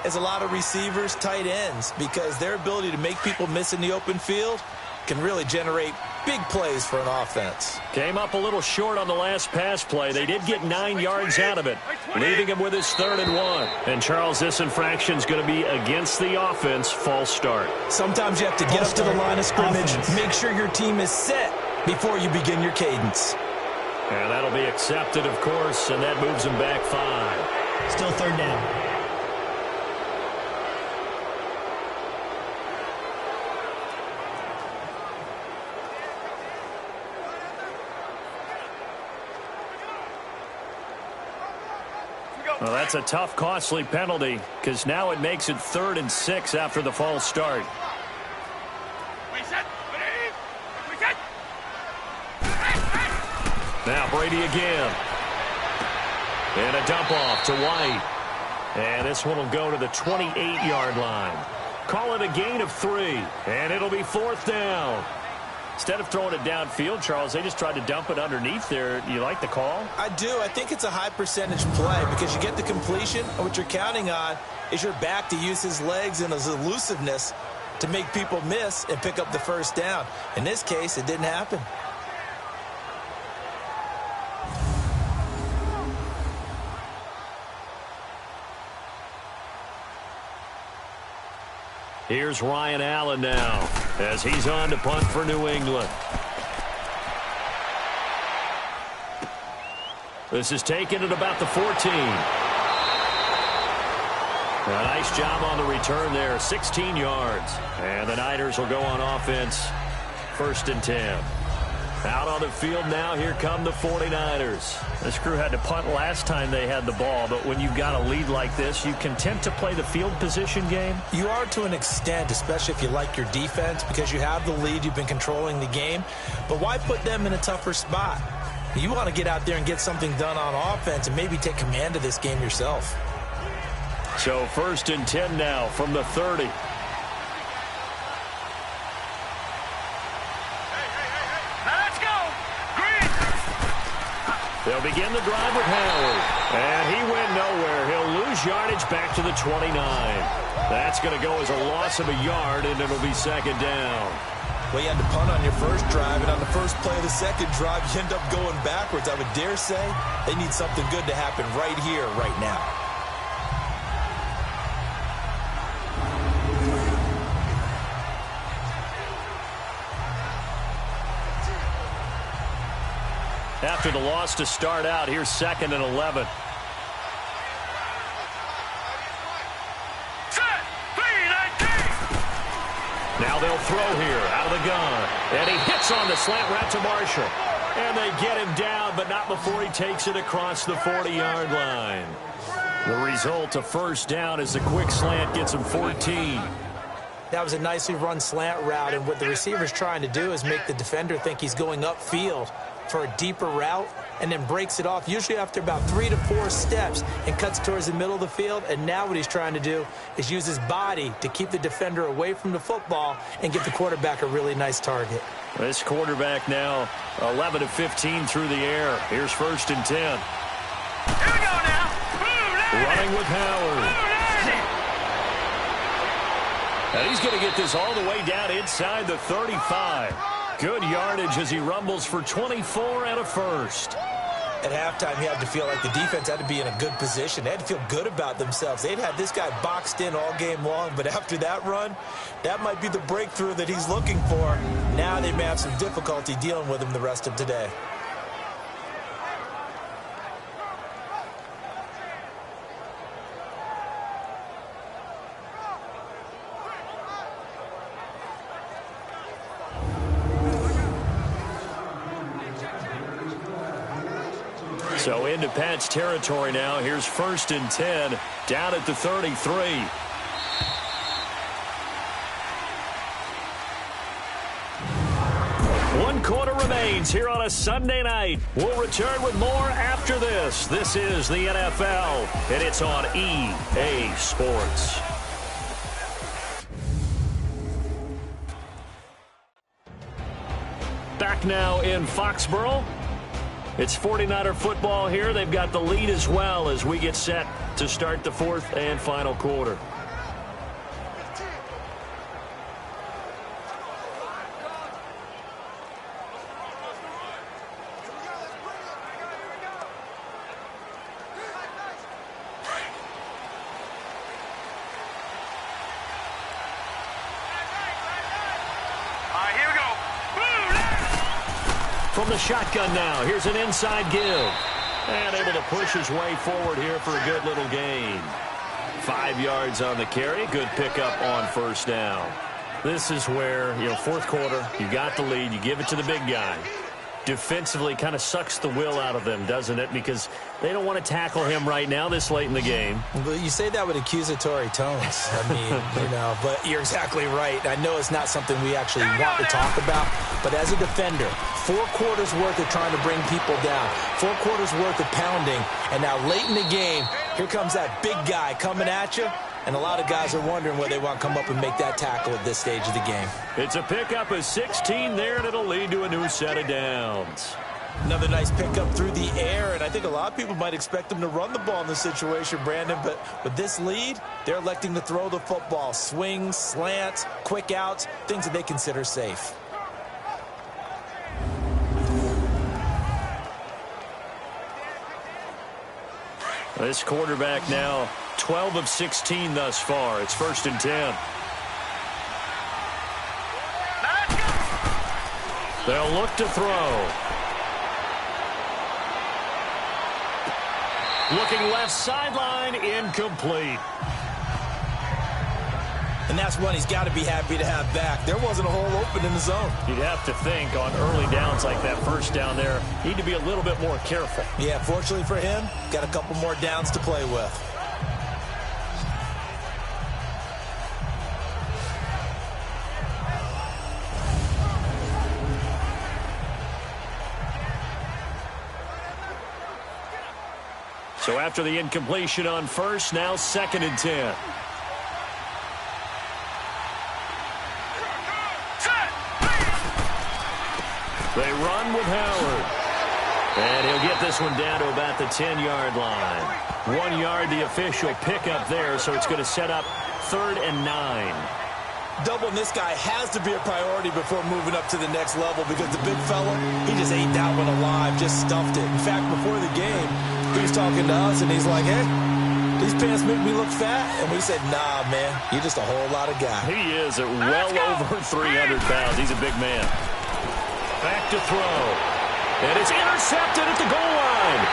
as a lot of receivers, tight ends, because their ability to make people miss in the open field can really generate big plays for an offense. Came up a little short on the last pass play. They did get 9 yards out of it, leaving him with his 3rd and 1. And, Charles, this infraction is going to be against the offense. False start. Sometimes you have to get up to the line of scrimmage, make sure your team is set before you begin your cadence. And that'll be accepted, of course, and that moves him back 5. Still 3rd down. Well, that's a tough, costly penalty, because now it makes it 3rd and 6 after the false start. Now Brady again. And a dump off to White. And this one will go to the 28-yard line. Call it a gain of 3. And it'll be 4th down. Instead of throwing it downfield, Charles, they just tried to dump it underneath there. You like the call? I do. I think it's a high percentage play because you get the completion, and what you're counting on is your back to use his legs and his elusiveness to make people miss and pick up the 1st down. In this case, it didn't happen. Here's Ryan Allen now as he's on to punt for New England. This is taken at about the 14. A nice job on the return there, 16 yards. And the Niners will go on offense, 1st and 10. Out on the field now, here come the 49ers. This crew had to punt last time they had the ball, but when you've got a lead like this, you content to play the field position game? You are to an extent, especially if you like your defense, because you have the lead, you've been controlling the game. But why put them in a tougher spot? You want to get out there and get something done on offense and maybe take command of this game yourself. So 1st and 10 now from the 30. They'll begin the drive with Howard. And he went nowhere. He'll lose yardage back to the 29. That's going to go as a loss of a yard, and it'll be 2nd down. Well, you had to punt on your first drive, and on the first play of the second drive, you end up going backwards. I would dare say they need something good to happen right here, right now. After the loss to start out, here's 2nd and 11. Now they'll throw here out of the gun. And he hits on the slant route to Marshall. And they get him down, but not before he takes it across the 40-yard line. The result, a 1st down as the quick slant gets him 14. That was a nicely run slant route, and what the receiver's trying to do is make the defender think he's going upfield for a deeper route, and then breaks it off, usually after about 3 to 4 steps, and cuts towards the middle of the field. And now what he's trying to do is use his body to keep the defender away from the football and give the quarterback a really nice target. This quarterback now 11 of 15 through the air. Here's 1st and 10. Here we go now. Running with Howard. And he's going to get this all the way down inside the 35. Good yardage as he rumbles for 24 and a 1st. At halftime, you had to feel like the defense had to be in a good position. They had to feel good about themselves. They'd had this guy boxed in all game long, but after that run, that might be the breakthrough that he's looking for. Now they may have some difficulty dealing with him the rest of today. So into Pat's territory now. Here's 1st and 10 down at the 33. One quarter remains here on a Sunday night. We'll return with more after this. This is the NFL, and it's on EA Sports. Back now in Foxborough. It's 49er football here. They've got the lead as well as we get set to start the 4th and final quarter. From the shotgun now, here's an inside give. And able to push his way forward here for a good little gain. 5 yards on the carry. Good pickup on 1st down. This is where, 4th quarter, you got the lead, you give it to the big guy. Defensively kind of sucks the will out of them, doesn't it? Because they don't want to tackle him right now this late in the game. But you say that with accusatory tones. I mean, but you're exactly right. I know it's not something we actually want to talk about, but as a defender, 4 quarters worth of trying to bring people down, 4 quarters worth of pounding, and now late in the game, here comes that big guy coming at you. And a lot of guys are wondering whether they want to come up and make that tackle at this stage of the game. It's a pickup of 16 there, and it'll lead to a new set of downs. Another nice pickup through the air, and I think a lot of people might expect them to run the ball in this situation, Brandon. But with this lead, they're electing to throw the football. Swings, slants, quick outs, things that they consider safe. This quarterback now 12 of 16 thus far. It's 1st and 10. They'll look to throw. Looking left sideline, incomplete. And that's one he's got to be happy to have back. There wasn't a hole open in the zone. You'd have to think on early downs like that first down there, need to be a little bit more careful. Yeah, fortunately for him, got a couple more downs to play with. So after the incompletion on first, now 2nd and 10. They run with Howard. And he'll get this one down to about the 10-yard line. 1 yard, the official pickup there, so it's going to set up 3rd and 9. Doubling this guy has to be a priority before moving up to the next level because the big fella, he just ate that one alive, just stuffed it. In fact, before the game, he was talking to us, and he's like, hey, these pants make me look fat. And we said, nah, man, you're just a whole lot of guy. He is at well over 300 pounds. He's a big man. Back to throw. And it's intercepted at the goal line.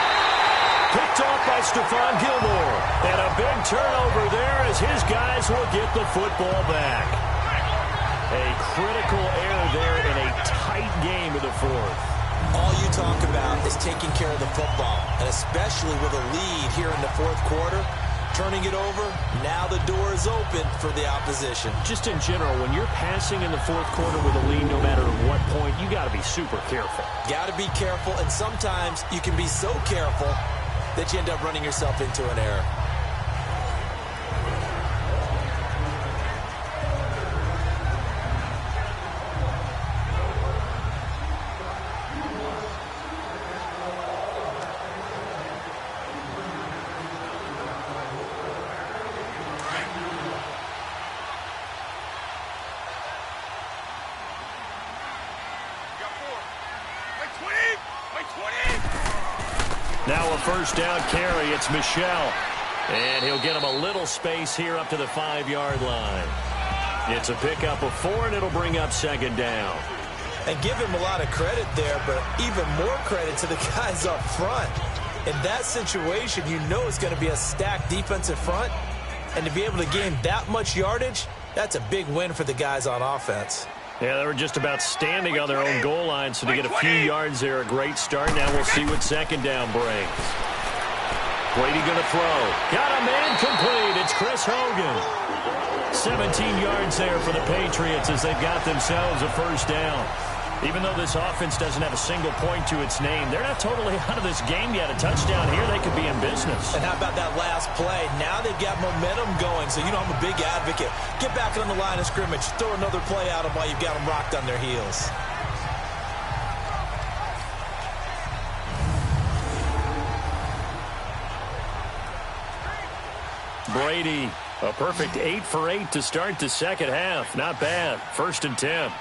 Picked off by Stephon Gilmore. And a big turnover there as his guys will get the football back. A critical error there in a tight game of the fourth. All you talk about is taking care of the football, and especially with a lead here in the fourth quarter, turning it over, now the door is open for the opposition. Just in general, when you're passing in the fourth quarter with a lead, no matter what point, you got to be super careful. Got to be careful, and sometimes you can be so careful that you end up running yourself into an error. Now a first down carry. It's Michel. And he'll get him a little space here up to the 5-yard line. It's a pickup of 4, and it'll bring up 2nd down. And give him a lot of credit there, but even more credit to the guys up front. In that situation, you know it's going to be a stacked defensive front. And to be able to gain that much yardage, that's a big win for the guys on offense. Yeah, they were just about standing on their own goal line, so to get a few yards there, a great start. Now we'll see what 2nd down brings. Brady going to throw. Got a man complete. It's Chris Hogan. 17 yards there for the Patriots as they've got themselves a first down. Even though this offense doesn't have a single point to its name, they're not totally out of this game yet. A touchdown here, they could be in business. And how about that last play? Now they've got momentum going, so you know I'm a big advocate. Get back on the line of scrimmage. Throw another play at them while you've got them rocked on their heels. Brady, a perfect 8 for 8 to start the second half. Not bad. 1st and 10.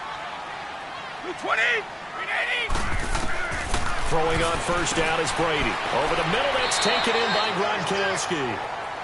20, 380. Throwing on first down is Brady. Over the middle, that's taken in by Gronkowski.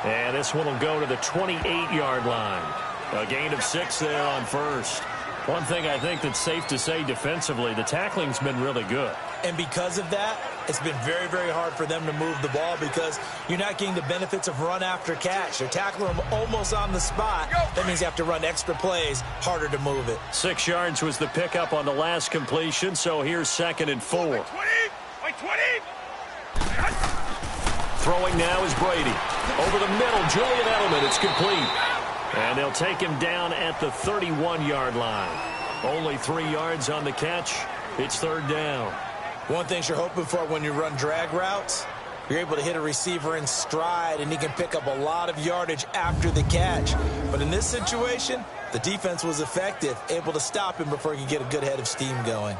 And this one will go to the 28-yard line. A gain of 6 there on first. One thing I think that's safe to say defensively, the tackling's been really good. And because of that, it's been very, very hard for them to move the ball because you're not getting the benefits of run after catch. They're tackling them almost on the spot. That means you have to run extra plays, harder to move it. 6 yards was the pickup on the last completion, so here's 2nd and 4. 20. Throwing now is Brady. Over the middle, Julian Edelman, it's complete. And they'll take him down at the 31-yard line. Only 3 yards on the catch. It's 3rd down. One thing you're hoping for when you run drag routes, you're able to hit a receiver in stride, and he can pick up a lot of yardage after the catch. But in this situation, the defense was effective, able to stop him before he could get a good head of steam going.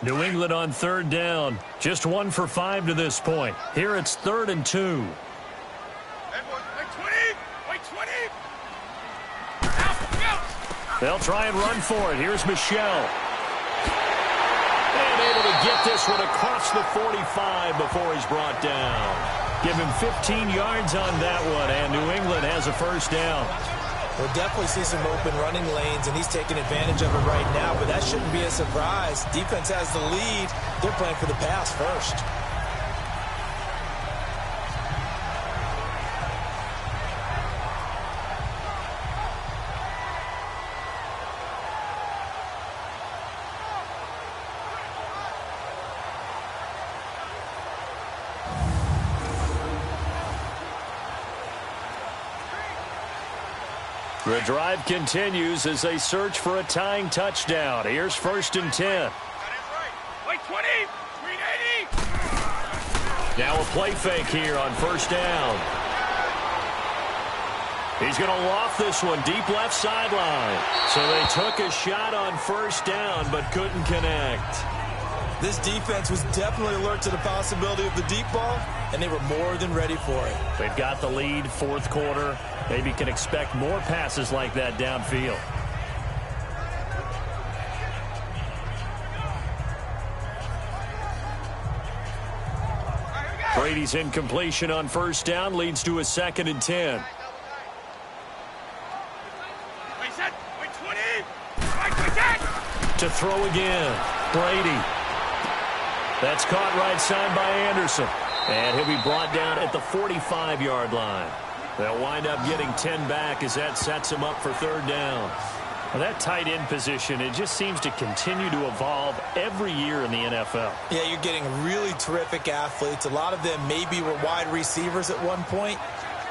New England on 3rd down. Just 1 for 5 to this point. Here it's 3rd and 2. They'll try and run for it. Here's Michel. And able to get this one across the 45 before he's brought down. Give him 15 yards on that one, and New England has a first down. We'll definitely see some open running lanes, and he's taking advantage of it right now, but that shouldn't be a surprise. Defense has the lead. They're playing for the pass first. The drive continues as they search for a tying touchdown. Here's 1st and 10. Wait, 20, 380. Now a play fake here on 1st down. He's going to loft this one deep left sideline. So they took a shot on 1st down but couldn't connect. This defense was definitely alert to the possibility of the deep ball, and they were more than ready for it. They've got the lead, 4th quarter. Maybe can expect more passes like that downfield. Brady's incompletion on 1st down leads to a 2nd and 10. Wait, set. Wait, 20. Wait, set. To throw again. Brady. That's caught right side by Anderson. And he'll be brought down at the 45-yard line. They'll wind up getting 10 back as that sets them up for 3rd down. Well, that tight end position, it just seems to continue to evolve every year in the NFL. Yeah, you're getting really terrific athletes. A lot of them maybe were wide receivers at one point.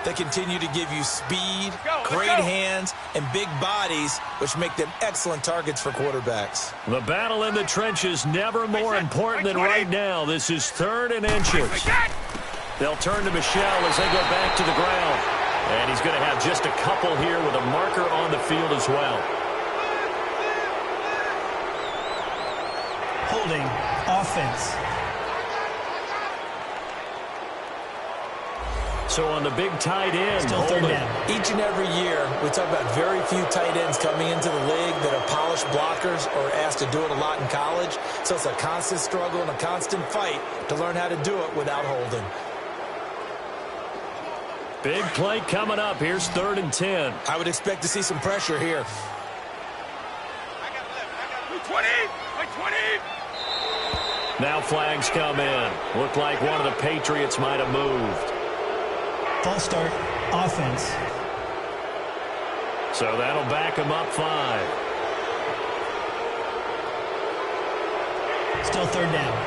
They continue to give you speed, great hands, and big bodies, which make them excellent targets for quarterbacks. The battle in the trenches never more important than right now. This is 3rd and inches. They'll turn to Michelle as they go back to the ground. And he's going to have just a couple here with a marker on the field as well. Holding offense. So on the big tight end, Still 3rd down. Each and every year, we talk about very few tight ends coming into the league that are polished blockers or asked to do it a lot in college. So it's a constant struggle and a constant fight to learn how to do it without holding. Big play coming up. Here's 3rd and 10. I would expect to see some pressure here. 20. Wait, 20. Now flags come in. Looked like one of the Patriots might have moved. False start, offense. So that'll back him up 5. Still 3rd down.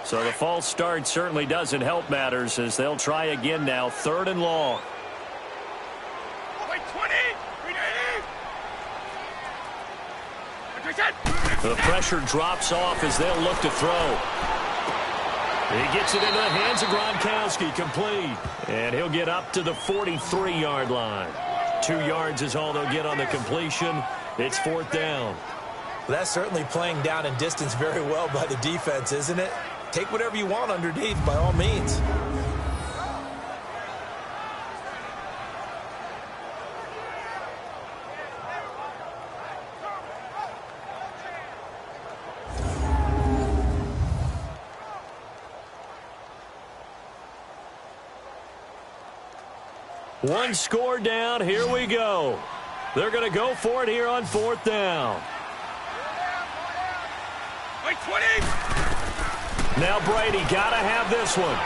So the false start certainly doesn't help matters as they'll try again now. 3rd and long. Wait, 20. 380. The pressure drops off as they'll look to throw. He gets it into the hands of Gronkowski, complete. And he'll get up to the 43-yard line. 2 yards is all they'll get on the completion. It's 4th down. Well, that's certainly playing down and distance very well by the defense, isn't it? Take whatever you want underneath, by all means. One score down. Here we go. They're going to go for it here on 4th down. Wait, 20. Now Brady got to have this one.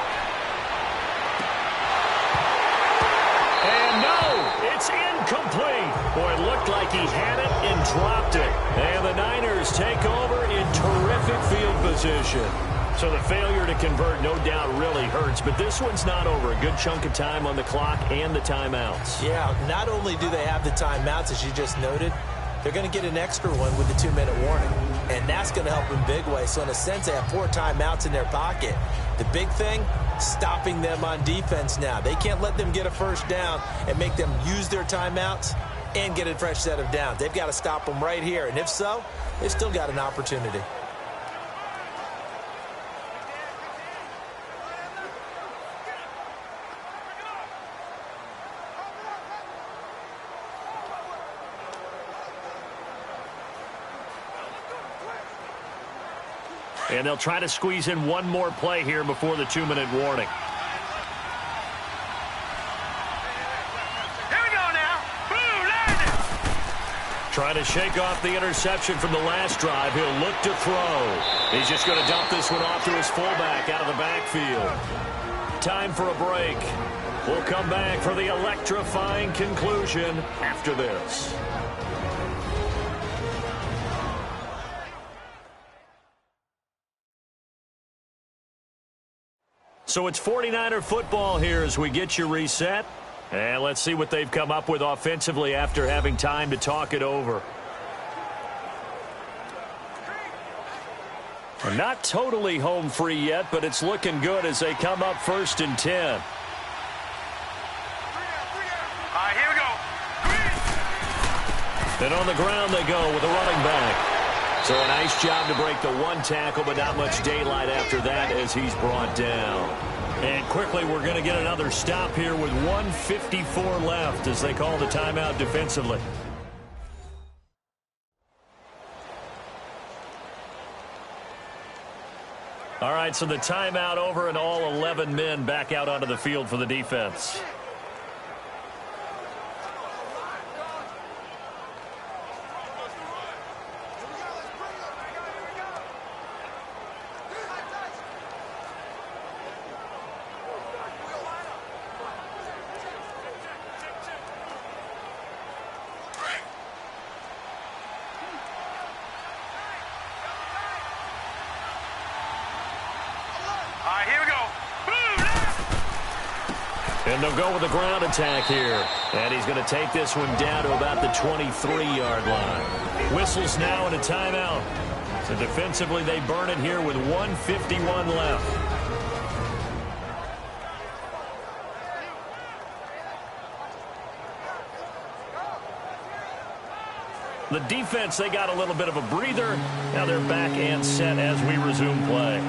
And no, it's incomplete. Boy, it looked like he had it and dropped it. And the Niners take over in terrific field position. So the failure to convert no doubt really hurts, but this one's not over. A good chunk of time on the clock and the timeouts. Yeah, not only do they have the timeouts, as you just noted, they're going to get an extra one with the 2-minute warning. And that's going to help in big way. So in a sense, they have 4 timeouts in their pocket. The big thing, stopping them on defense now. They can't let them get a 1st down and make them use their timeouts and get a fresh set of downs. They've got to stop them right here. And if so, they've still got an opportunity. And they'll try to squeeze in one more play here before the 2-minute warning. Here we go now. Blue landing. Trying to shake off the interception from the last drive. He'll look to throw. He's just going to dump this one off to his fullback out of the backfield. Time for a break. We'll come back for the electrifying conclusion after this. So it's 49er football here as we get you reset. And let's see what they've come up with offensively after having time to talk it over. Not totally home free yet, but it's looking good as they come up 1st and 10. All right, here we go. And on the ground they go with a running back. So a nice job to break the one tackle, but not much daylight after that as he's brought down. And quickly we're going to get another stop here with 1:54 left as they call the timeout defensively. All right, so the timeout over and all 11 men back out onto the field for the defense. And they'll go with the ground attack here. And he's going to take this one down to about the 23-yard line. Whistles now and a timeout. So defensively, they burn it here with 1:51 left. The defense, they got a little bit of a breather. Now they're back and set as we resume play.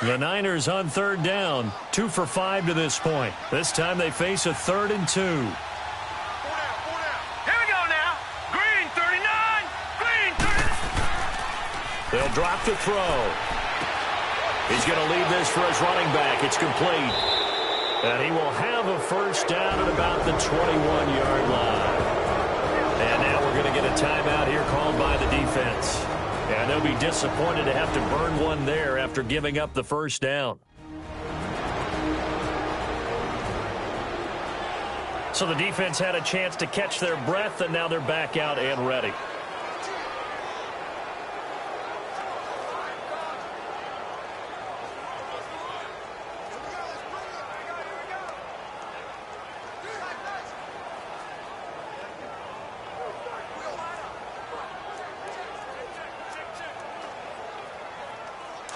The Niners on 3rd down, 2 for 5 to this point. This time they face a 3rd and 2. Here we go now. Green 39. Green 39. They'll drop to throw. He's going to leave this for his running back. It's complete. And he will have a first down at about the 21-yard line. And now we're going to get a timeout here called by the defense. And they'll be disappointed to have to burn one there after giving up the first down. So the defense had a chance to catch their breath, and now they're back out and ready.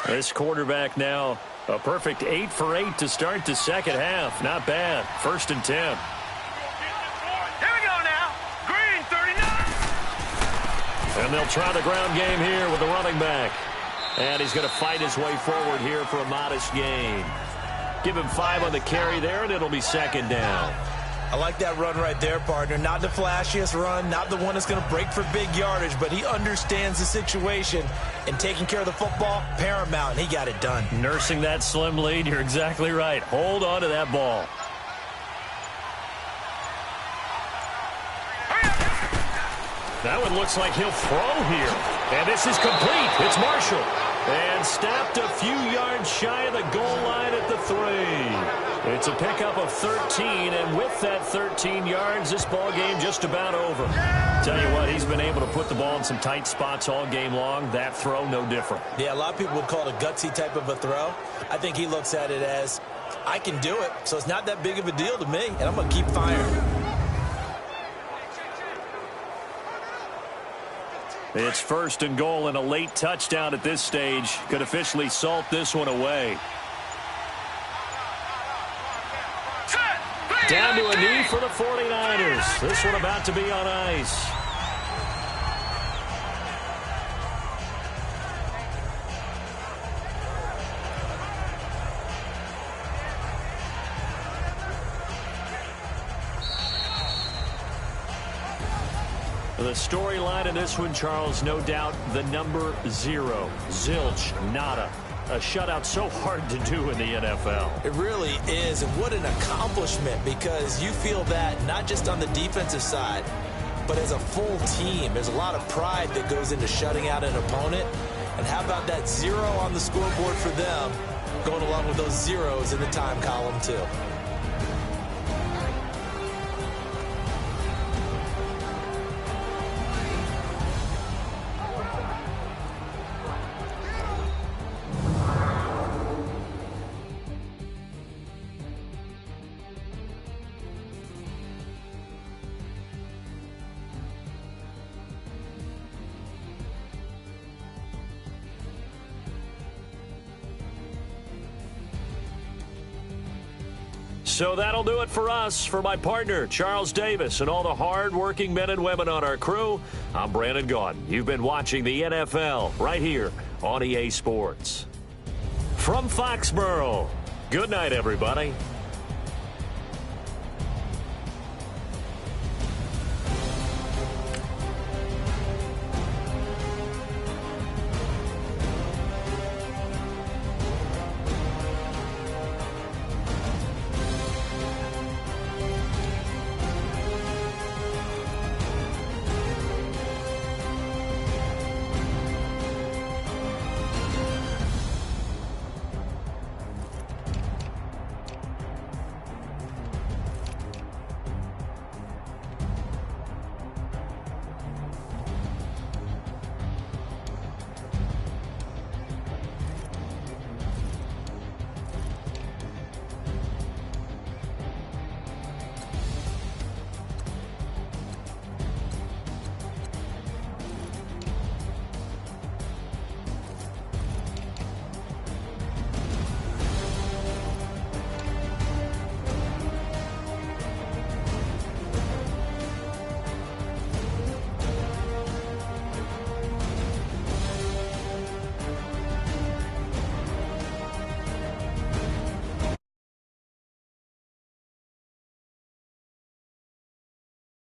This quarterback now a perfect 8 for 8 to start the second half. Not bad. 1st and 10. Here we go now. Green 39. And they'll try the ground game here with the running back. And he's going to fight his way forward here for a modest gain. Give him 5 on the carry there, and it'll be 2nd down. I like that run right there, partner. Not the flashiest run, not the one that's going to break for big yardage, but he understands the situation, and taking care of the football, paramount, and he got it done. Nursing that slim lead, you're exactly right. Hold on to that ball. That one looks like he'll throw here. And this is complete. It's Marshall. And stopped a few yards shy of the goal line at the 3. It's a pickup of 13, and with that 13 yards, this ball game just about over. Tell you what, he's been able to put the ball in some tight spots all game long. That throw, no different. Yeah, a lot of people would call it a gutsy type of a throw. I think he looks at it as, I can do it, so it's not that big of a deal to me, and I'm going to keep firing. It's 1st and goal, and a late touchdown at this stage could officially salt this one away. Set. Down to a knee for the 49ers. This one about to be on ice. The storyline in this one, Charles, no doubt the number 0. Zilch, nada. A shutout so hard to do in the NFL. It really is, and what an accomplishment, because you feel that not just on the defensive side, but as a full team. There's a lot of pride that goes into shutting out an opponent. And how about that 0 on the scoreboard for them, going along with those zeros in the time column, too. So that'll do it for us. For my partner, Charles Davis, and all the hard-working men and women on our crew, I'm Brandon Gaudin. You've been watching the NFL right here on EA Sports. From Foxborough, good night, everybody.